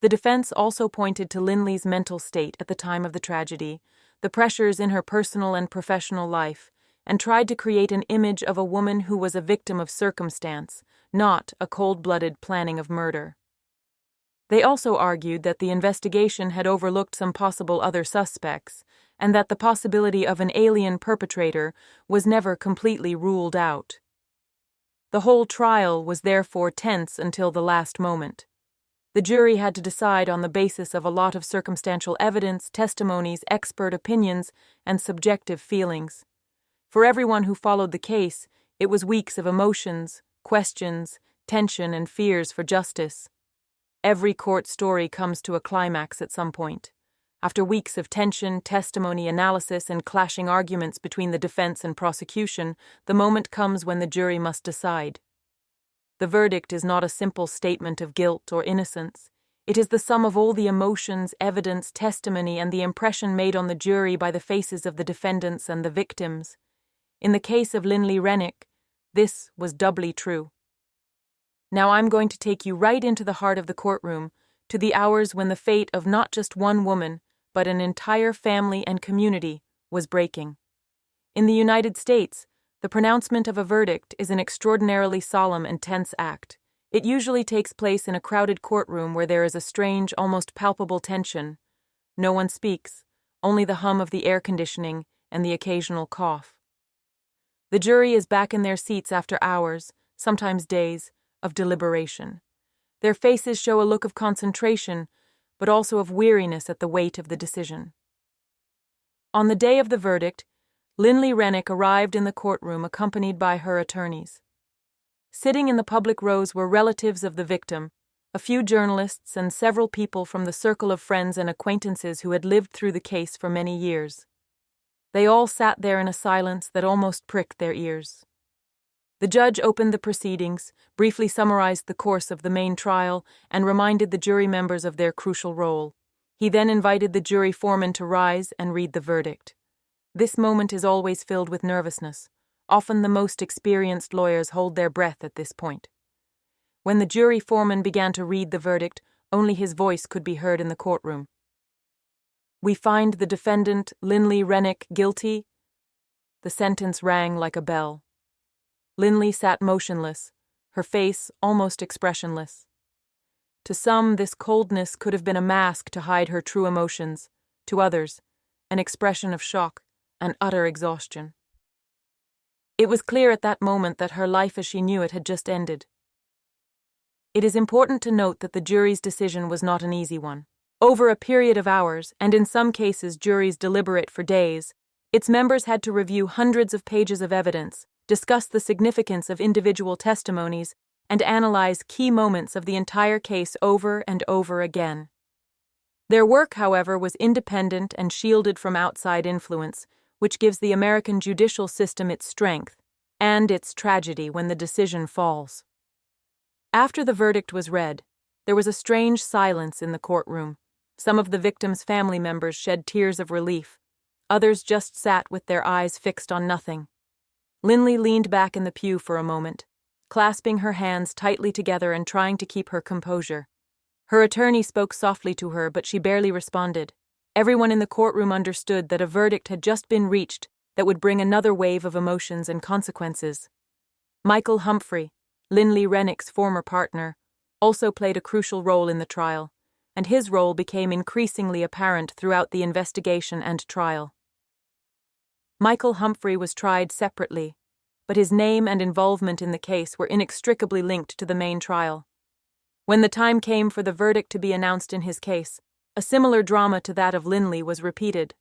The defense also pointed to Linley's mental state at the time of the tragedy, the pressures in her personal and professional life, and tried to create an image of a woman who was a victim of circumstance, not a cold-blooded planning of murder. They also argued that the investigation had overlooked some possible other suspects, and that the possibility of an alien perpetrator was never completely ruled out. The whole trial was therefore tense until the last moment. The jury had to decide on the basis of a lot of circumstantial evidence, testimonies, expert opinions, and subjective feelings. For everyone who followed the case, it was weeks of emotions, questions, tension, and fears for justice. Every court story comes to a climax at some point. After weeks of tension, testimony, analysis, and clashing arguments between the defense and prosecution, the moment comes when the jury must decide. The verdict is not a simple statement of guilt or innocence. It is the sum of all the emotions, evidence, testimony, and the impression made on the jury by the faces of the defendants and the victims. In the case of Linley Renick, this was doubly true. Now I'm going to take you right into the heart of the courtroom, to the hours when the fate of not just one woman, but an entire family and community was breaking. In the United States, the pronouncement of a verdict is an extraordinarily solemn and tense act. It usually takes place in a crowded courtroom where there is a strange, almost palpable tension. No one speaks, only the hum of the air conditioning and the occasional cough. The jury is back in their seats after hours, sometimes days, of deliberation. Their faces show a look of concentration, but also of weariness at the weight of the decision. On the day of the verdict, Lynley Renick arrived in the courtroom accompanied by her attorneys. Sitting in the public rows were relatives of the victim, a few journalists, and several people from the circle of friends and acquaintances who had lived through the case for many years. They all sat there in a silence that almost pricked their ears. The judge opened the proceedings, briefly summarized the course of the main trial, and reminded the jury members of their crucial role. He then invited the jury foreman to rise and read the verdict. This moment is always filled with nervousness. Often the most experienced lawyers hold their breath at this point. When the jury foreman began to read the verdict, only his voice could be heard in the courtroom. "We find the defendant, Lynley Renick, guilty." The sentence rang like a bell. Lynley sat motionless, her face almost expressionless. To some, this coldness could have been a mask to hide her true emotions. To others, an expression of shock and utter exhaustion. It was clear at that moment that her life as she knew it had just ended. It is important to note that the jury's decision was not an easy one. Over a period of hours, and in some cases juries deliberate for days, its members had to review hundreds of pages of evidence, discuss the significance of individual testimonies, and analyze key moments of the entire case over and over again. Their work, however, was independent and shielded from outside influence, which gives the American judicial system its strength and its tragedy when the decision falls. After the verdict was read, there was a strange silence in the courtroom. Some of the victims' family members shed tears of relief. Others just sat with their eyes fixed on nothing. Lynley leaned back in the pew for a moment, clasping her hands tightly together and trying to keep her composure. Her attorney spoke softly to her, but she barely responded. Everyone in the courtroom understood that a verdict had just been reached that would bring another wave of emotions and consequences. Michael Humphrey, Lynley Renick's former partner, also played a crucial role in the trial, and his role became increasingly apparent throughout the investigation and trial. Michael Humphrey was tried separately, but his name and involvement in the case were inextricably linked to the main trial. When the time came for the verdict to be announced in his case, a similar drama to that of Lynley was repeated.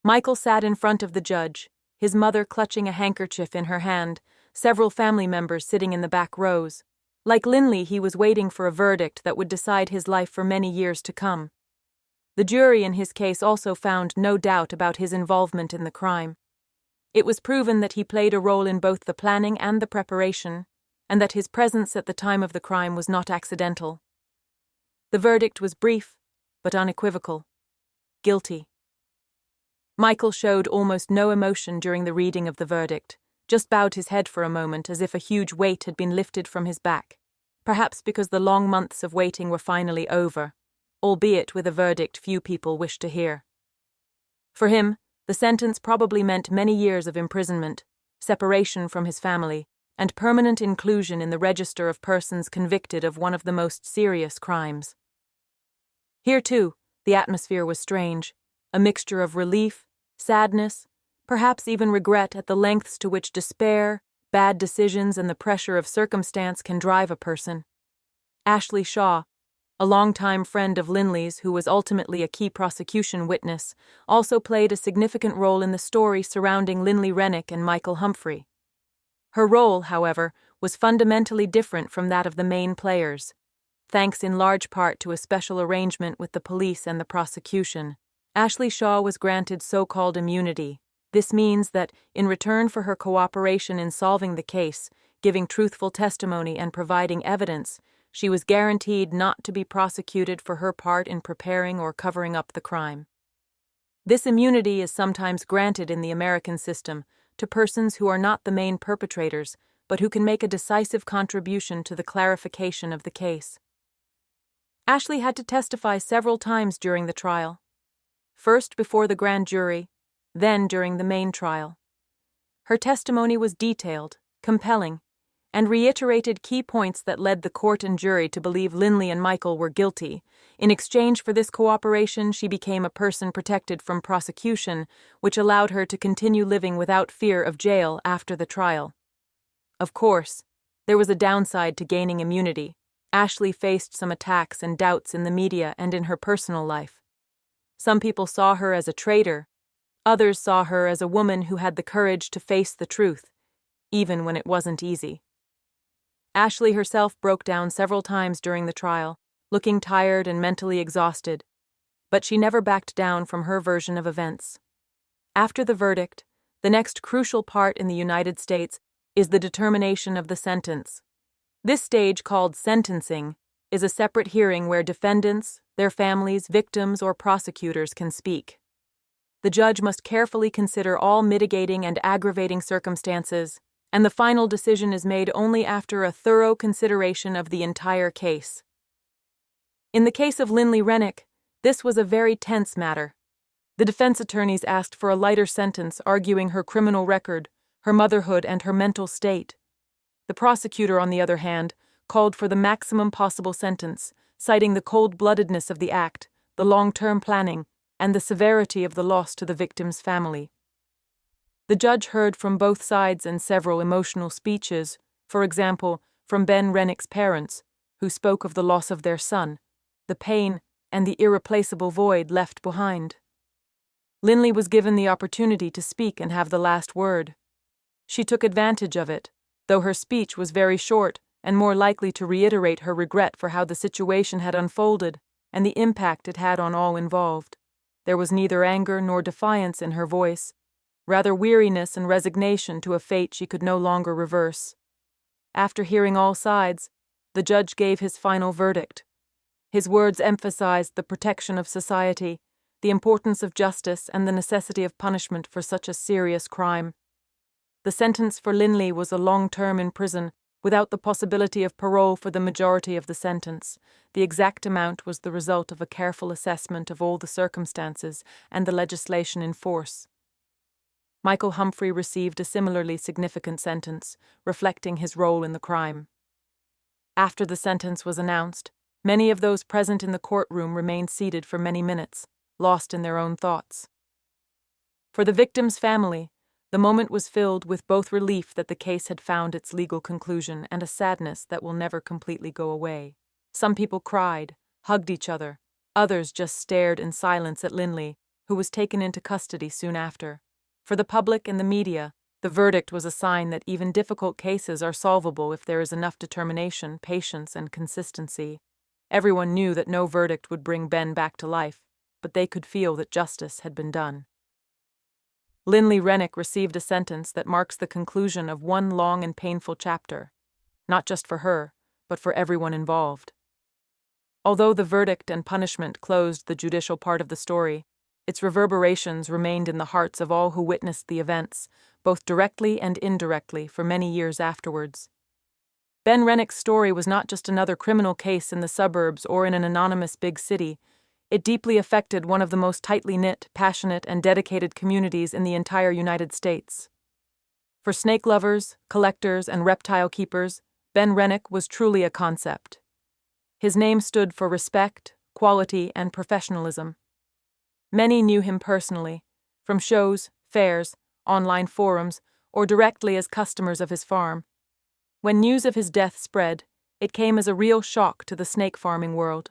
Michael sat in front of the judge, his mother clutching a handkerchief in her hand, several family members sitting in the back rows. Like Lynley, he was waiting for a verdict that would decide his life for many years to come. The jury in his case also found no doubt about his involvement in the crime. It was proven that he played a role in both the planning and the preparation, and that his presence at the time of the crime was not accidental. The verdict was brief, but unequivocal. Guilty. Michael showed almost no emotion during the reading of the verdict, just bowed his head for a moment as if a huge weight had been lifted from his back, perhaps because the long months of waiting were finally over, albeit with a verdict few people wished to hear. For him, the sentence probably meant many years of imprisonment, separation from his family, and permanent inclusion in the register of persons convicted of one of the most serious crimes. Here, too, the atmosphere was strange, a mixture of relief, sadness, perhaps even regret at the lengths to which despair, bad decisions, and the pressure of circumstance can drive a person. Ashley Shaw, a longtime friend of Lynley's who was ultimately a key prosecution witness, also played a significant role in the story surrounding Lynley Renick and Michael Humphrey. Her role, however, was fundamentally different from that of the main players, thanks in large part to a special arrangement with the police and the prosecution. Ashley Shaw was granted so-called immunity. This means that, in return for her cooperation in solving the case, giving truthful testimony and providing evidence, she was guaranteed not to be prosecuted for her part in preparing or covering up the crime. This immunity is sometimes granted in the American system to persons who are not the main perpetrators, but who can make a decisive contribution to the clarification of the case. Ashley had to testify several times during the trial. First before the grand jury, then during the main trial. Her testimony was detailed, compelling, and reiterated key points that led the court and jury to believe Linley and Michael were guilty. In exchange for this cooperation, she became a person protected from prosecution, which allowed her to continue living without fear of jail after the trial. Of course, there was a downside to gaining immunity. Ashley faced some attacks and doubts in the media and in her personal life. Some people saw her as a traitor. Others saw her as a woman who had the courage to face the truth, even when it wasn't easy. Ashley herself broke down several times during the trial, looking tired and mentally exhausted, but she never backed down from her version of events. After the verdict, the next crucial part in the United States is the determination of the sentence. This stage, called sentencing, is a separate hearing where defendants, their families, victims, or prosecutors can speak. The judge must carefully consider all mitigating and aggravating circumstances, and the final decision is made only after a thorough consideration of the entire case. In the case of Linley Renick, this was a very tense matter. The defense attorneys asked for a lighter sentence, arguing her criminal record, her motherhood, and her mental state. The prosecutor, on the other hand, called for the maximum possible sentence, citing the cold-bloodedness of the act, the long-term planning, and the severity of the loss to the victim's family. The judge heard from both sides in several emotional speeches, for example, from Ben Renick's parents, who spoke of the loss of their son, the pain, and the irreplaceable void left behind. Linley was given the opportunity to speak and have the last word. She took advantage of it, though her speech was very short and more likely to reiterate her regret for how the situation had unfolded and the impact it had on all involved. There was neither anger nor defiance in her voice, rather weariness and resignation to a fate she could no longer reverse. After hearing all sides, the judge gave his final verdict. His words emphasized the protection of society, the importance of justice, and the necessity of punishment for such a serious crime. The sentence for Linley was a long term in prison, without the possibility of parole for the majority of the sentence. The exact amount was the result of a careful assessment of all the circumstances and the legislation in force. Michael Humphrey received a similarly significant sentence, reflecting his role in the crime. After the sentence was announced, many of those present in the courtroom remained seated for many minutes, lost in their own thoughts. For the victim's family, the moment was filled with both relief that the case had found its legal conclusion and a sadness that will never completely go away. Some people cried, hugged each other. Others just stared in silence at Linley, who was taken into custody soon after. For the public and the media, the verdict was a sign that even difficult cases are solvable if there is enough determination, patience, and consistency. Everyone knew that no verdict would bring Ben back to life, but they could feel that justice had been done. Linley Renick received a sentence that marks the conclusion of one long and painful chapter, not just for her, but for everyone involved. Although the verdict and punishment closed the judicial part of the story, its reverberations remained in the hearts of all who witnessed the events, both directly and indirectly, for many years afterwards. Ben Renick's story was not just another criminal case in the suburbs or in an anonymous big city. It deeply affected one of the most tightly knit, passionate, and dedicated communities in the entire United States. For snake lovers, collectors, and reptile keepers, Ben Renick was truly a concept. His name stood for respect, quality, and professionalism. Many knew him personally, from shows, fairs, online forums, or directly as customers of his farm. When news of his death spread, it came as a real shock to the snake farming world.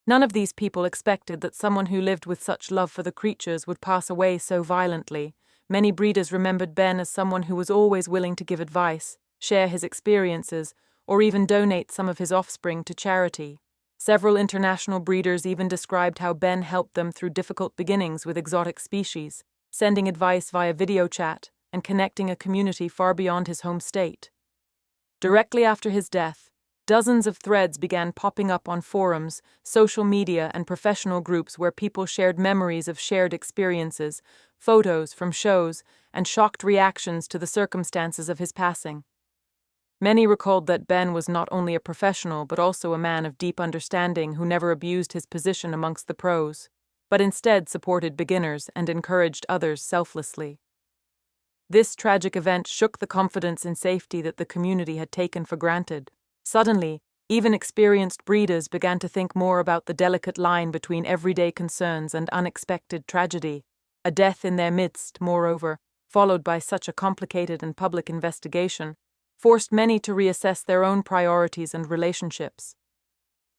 None of these people expected that someone who lived with such love for the creatures would pass away so violently. Many breeders remembered Ben as someone who was always willing to give advice, share his experiences, or even donate some of his offspring to charity. Several international breeders even described how Ben helped them through difficult beginnings with exotic species, sending advice via video chat and connecting a community far beyond his home state. Directly after his death, dozens of threads began popping up on forums, social media, and professional groups where people shared memories of shared experiences, photos from shows, and shocked reactions to the circumstances of his passing. Many recalled that Ben was not only a professional but also a man of deep understanding who never abused his position amongst the pros, but instead supported beginners and encouraged others selflessly. This tragic event shook the confidence in safety that the community had taken for granted. Suddenly, even experienced breeders began to think more about the delicate line between everyday concerns and unexpected tragedy. A death in their midst, moreover, followed by such a complicated and public investigation, forced many to reassess their own priorities and relationships.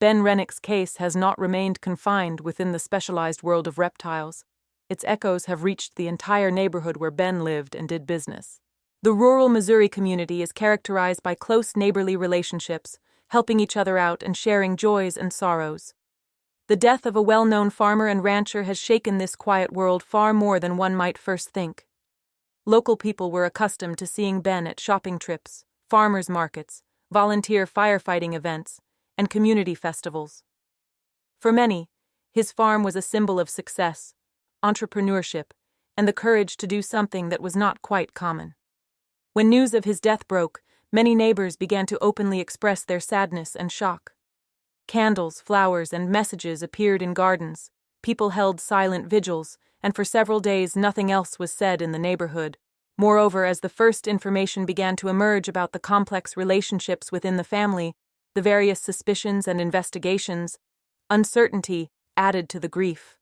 Ben Renick's case has not remained confined within the specialized world of reptiles. Its echoes have reached the entire neighborhood where Ben lived and did business. The rural Missouri community is characterized by close neighborly relationships, helping each other out and sharing joys and sorrows. The death of a well-known farmer and rancher has shaken this quiet world far more than one might first think. Local people were accustomed to seeing Ben at shopping trips, farmers markets, volunteer firefighting events, and community festivals. For many, his farm was a symbol of success, entrepreneurship, and the courage to do something that was not quite common. When news of his death broke, many neighbors began to openly express their sadness and shock. Candles, flowers, and messages appeared in gardens. People held silent vigils, and for several days nothing else was said in the neighborhood. Moreover, as the first information began to emerge about the complex relationships within the family, the various suspicions and investigations, uncertainty added to the grief.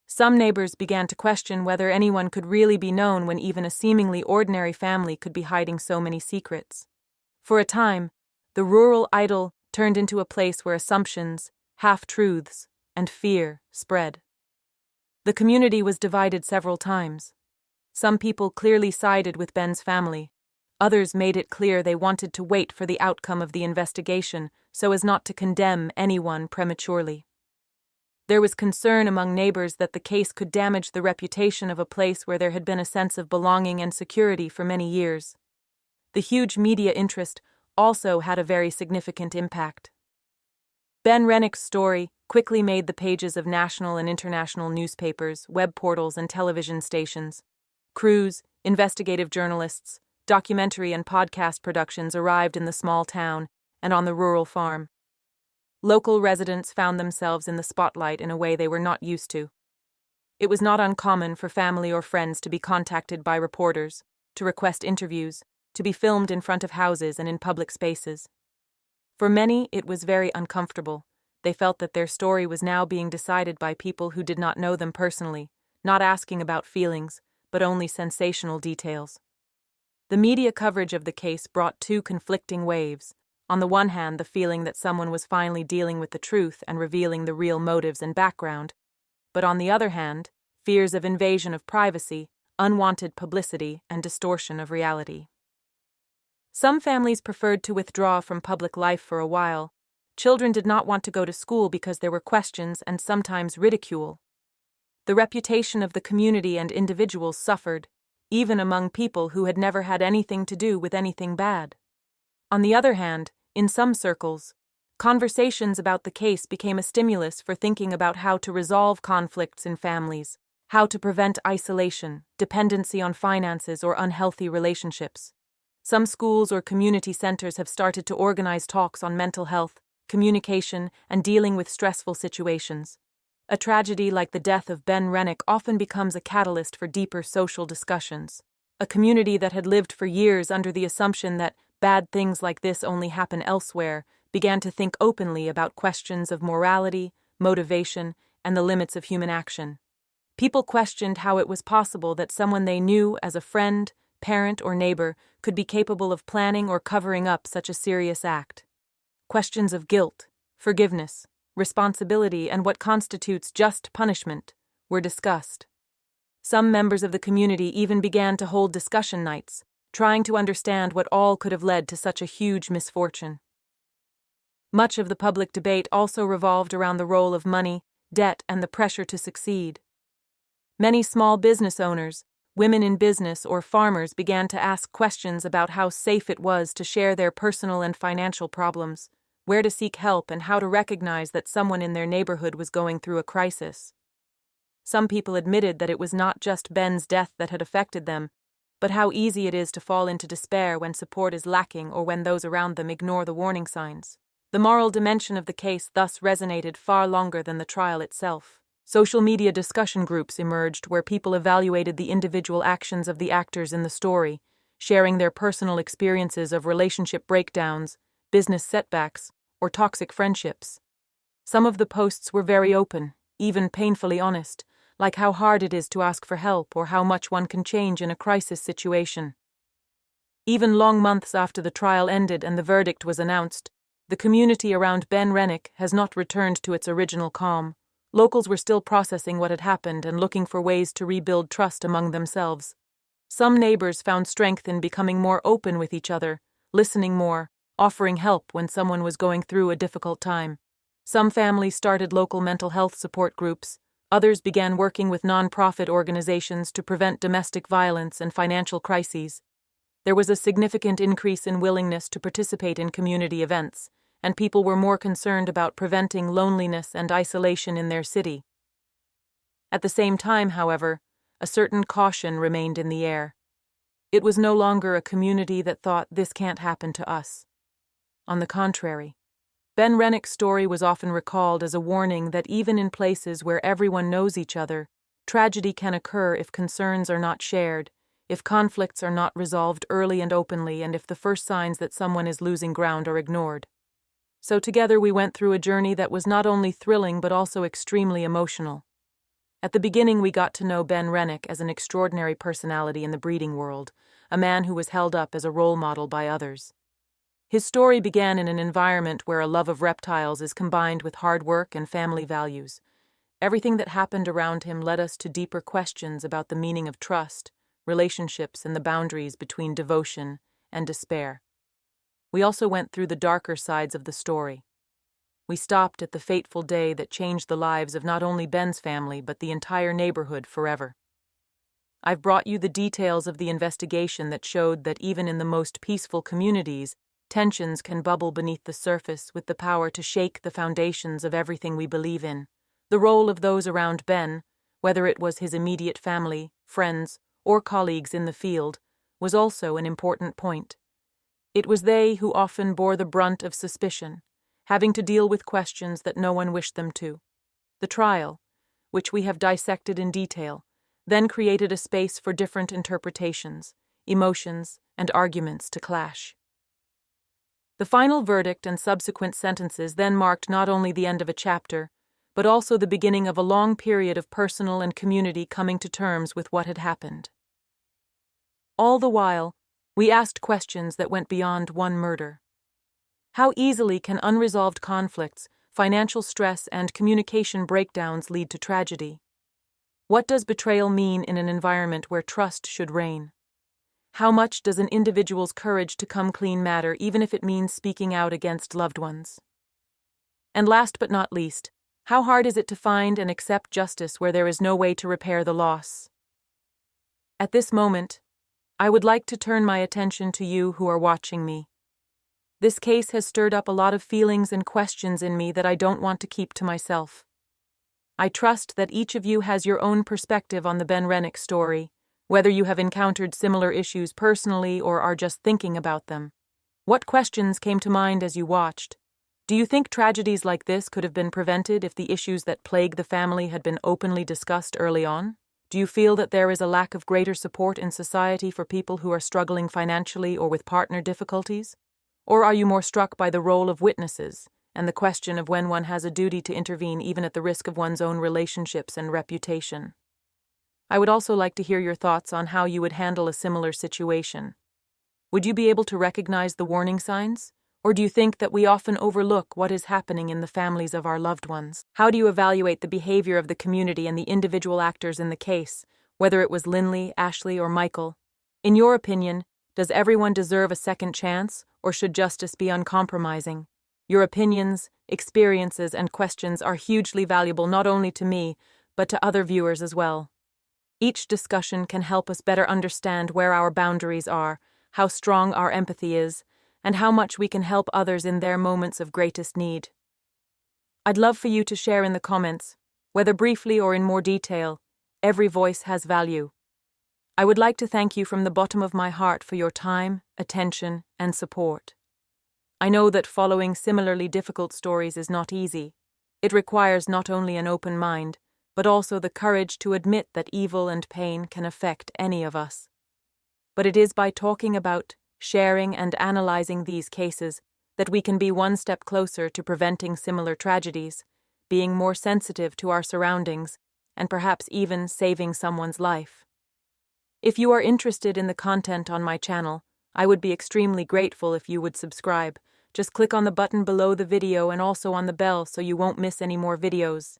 Some neighbors began to question whether anyone could really be known when even a seemingly ordinary family could be hiding so many secrets. For a time, the rural idyll turned into a place where assumptions, half-truths, and fear spread. The community was divided several times. Some people clearly sided with Ben's family. Others made it clear they wanted to wait for the outcome of the investigation so as not to condemn anyone prematurely. There was concern among neighbors that the case could damage the reputation of a place where there had been a sense of belonging and security for many years. The huge media interest also had a very significant impact. Ben Renick's story quickly made the pages of national and international newspapers, web portals, and television stations. Crews, investigative journalists, documentary and podcast productions arrived in the small town and on the rural farm. Local residents found themselves in the spotlight in a way they were not used to. It was not uncommon for family or friends to be contacted by reporters, to request interviews, to be filmed in front of houses and in public spaces. For many, it was very uncomfortable. They felt that their story was now being decided by people who did not know them personally, not asking about feelings, but only sensational details. The media coverage of the case brought two conflicting waves. On the one hand, the feeling that someone was finally dealing with the truth and revealing the real motives and background, but on the other hand, fears of invasion of privacy, unwanted publicity, and distortion of reality. Some families preferred to withdraw from public life for a while. Children did not want to go to school because there were questions and sometimes ridicule. The reputation of the community and individuals suffered, even among people who had never had anything to do with anything bad. On the other hand, in some circles, conversations about the case became a stimulus for thinking about how to resolve conflicts in families, how to prevent isolation, dependency on finances, or unhealthy relationships. Some schools or community centers have started to organize talks on mental health, communication, and dealing with stressful situations. A tragedy like the death of Ben Renick often becomes a catalyst for deeper social discussions. A community that had lived for years under the assumption that bad things like this only happen elsewhere began to think openly about questions of morality, motivation, and the limits of human action. People questioned how it was possible that someone they knew as a friend, parent, or neighbor could be capable of planning or covering up such a serious act. Questions of guilt, forgiveness, responsibility, and what constitutes just punishment were discussed. Some members of the community even began to hold discussion nights, trying to understand what all could have led to such a huge misfortune. Much of the public debate also revolved around the role of money, debt, and the pressure to succeed. Many small business owners, women in business, or farmers began to ask questions about how safe it was to share their personal and financial problems, where to seek help, and how to recognize that someone in their neighborhood was going through a crisis. Some people admitted that it was not just Ben's death that had affected them, but how easy it is to fall into despair when support is lacking or when those around them ignore the warning signs. The moral dimension of the case thus resonated far longer than the trial itself. Social media discussion groups emerged where people evaluated the individual actions of the actors in the story, sharing their personal experiences of relationship breakdowns, business setbacks, or toxic friendships. Some of the posts were very open, even painfully honest, like how hard it is to ask for help or how much one can change in a crisis situation. Even long months after the trial ended and the verdict was announced, the community around Ben Renick has not returned to its original calm. Locals were still processing what had happened and looking for ways to rebuild trust among themselves. Some neighbors found strength in becoming more open with each other, listening more, offering help when someone was going through a difficult time. Some families started local mental health support groups. Others began working with non-profit organizations to prevent domestic violence and financial crises. There was a significant increase in willingness to participate in community events, and people were more concerned about preventing loneliness and isolation in their city. At the same time, however, a certain caution remained in the air. It was no longer a community that thought this can't happen to us. On the contrary, Ben Renick's story was often recalled as a warning that even in places where everyone knows each other, tragedy can occur if concerns are not shared, if conflicts are not resolved early and openly, and if the first signs that someone is losing ground are ignored. So together we went through a journey that was not only thrilling but also extremely emotional. At the beginning we got to know Ben Renick as an extraordinary personality in the breeding world, a man who was held up as a role model by others. His story began in an environment where a love of reptiles is combined with hard work and family values. Everything that happened around him led us to deeper questions about the meaning of trust, relationships, and the boundaries between devotion and despair. We also went through the darker sides of the story. We stopped at the fateful day that changed the lives of not only Ben's family but the entire neighborhood forever. I've brought you the details of the investigation that showed that even in the most peaceful communities, tensions can bubble beneath the surface with the power to shake the foundations of everything we believe in. The role of those around Ben, whether it was his immediate family, friends, or colleagues in the field, was also an important point. It was they who often bore the brunt of suspicion, having to deal with questions that no one wished them to. The trial, which we have dissected in detail, then created a space for different interpretations, emotions, and arguments to clash. The final verdict and subsequent sentences then marked not only the end of a chapter, but also the beginning of a long period of personal and community coming to terms with what had happened. All the while, we asked questions that went beyond one murder. How easily can unresolved conflicts, financial stress, and communication breakdowns lead to tragedy? What does betrayal mean in an environment where trust should reign? How much does an individual's courage to come clean matter, even if it means speaking out against loved ones? And last but not least, how hard is it to find and accept justice where there is no way to repair the loss? At this moment, I would like to turn my attention to you who are watching me. This case has stirred up a lot of feelings and questions in me that I don't want to keep to myself. I trust that each of you has your own perspective on the Ben Renick story, whether you have encountered similar issues personally or are just thinking about them. What questions came to mind as you watched? Do you think tragedies like this could have been prevented if the issues that plague the family had been openly discussed early on? Do you feel that there is a lack of greater support in society for people who are struggling financially or with partner difficulties? Or are you more struck by the role of witnesses and the question of when one has a duty to intervene even at the risk of one's own relationships and reputation? I would also like to hear your thoughts on how you would handle a similar situation. Would you be able to recognize the warning signs? Or do you think that we often overlook what is happening in the families of our loved ones? How do you evaluate the behavior of the community and the individual actors in the case, whether it was Linley, Ashley, or Michael? In your opinion, does everyone deserve a second chance, or should justice be uncompromising? Your opinions, experiences, and questions are hugely valuable not only to me, but to other viewers as well. Each discussion can help us better understand where our boundaries are, how strong our empathy is, and how much we can help others in their moments of greatest need. I'd love for you to share in the comments, whether briefly or in more detail. Every voice has value. I would like to thank you from the bottom of my heart for your time, attention, and support. I know that following similarly difficult stories is not easy. It requires not only an open mind, but also the courage to admit that evil and pain can affect any of us. But it is by talking about, sharing, and analyzing these cases that we can be one step closer to preventing similar tragedies, being more sensitive to our surroundings, and perhaps even saving someone's life. If you are interested in the content on my channel, I would be extremely grateful if you would subscribe. Just click on the button below the video and also on the bell so you won't miss any more videos.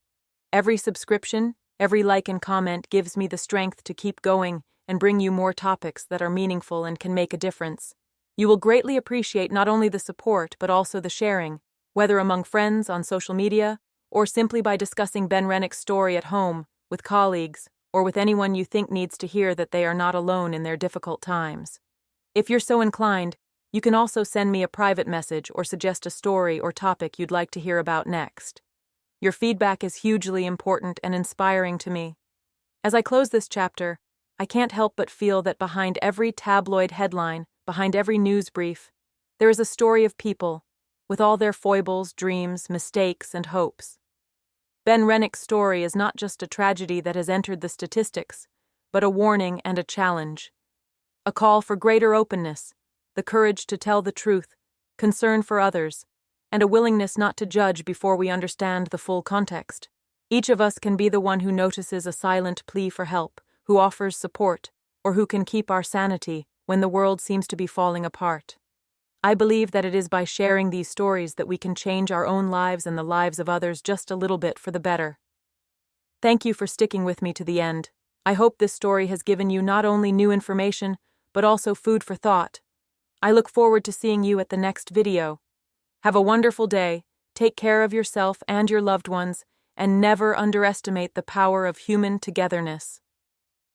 Every subscription, every like and comment gives me the strength to keep going and bring you more topics that are meaningful and can make a difference. You will greatly appreciate not only the support but also the sharing, whether among friends, on social media, or simply by discussing Ben Renick's story at home, with colleagues, or with anyone you think needs to hear that they are not alone in their difficult times. If you're so inclined, you can also send me a private message or suggest a story or topic you'd like to hear about next. Your feedback is hugely important and inspiring to me. As I close this chapter, I can't help but feel that behind every tabloid headline, behind every news brief, there is a story of people, with all their foibles, dreams, mistakes, and hopes. Ben Renick's story is not just a tragedy that has entered the statistics, but a warning and a challenge. A call for greater openness, the courage to tell the truth, concern for others, and a willingness not to judge before we understand the full context. Each of us can be the one who notices a silent plea for help, who offers support, or who can keep our sanity when the world seems to be falling apart. I believe that it is by sharing these stories that we can change our own lives and the lives of others just a little bit for the better. Thank you for sticking with me to the end. I hope this story has given you not only new information, but also food for thought. I look forward to seeing you at the next video. Have a wonderful day, take care of yourself and your loved ones, and never underestimate the power of human togetherness.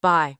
Bye.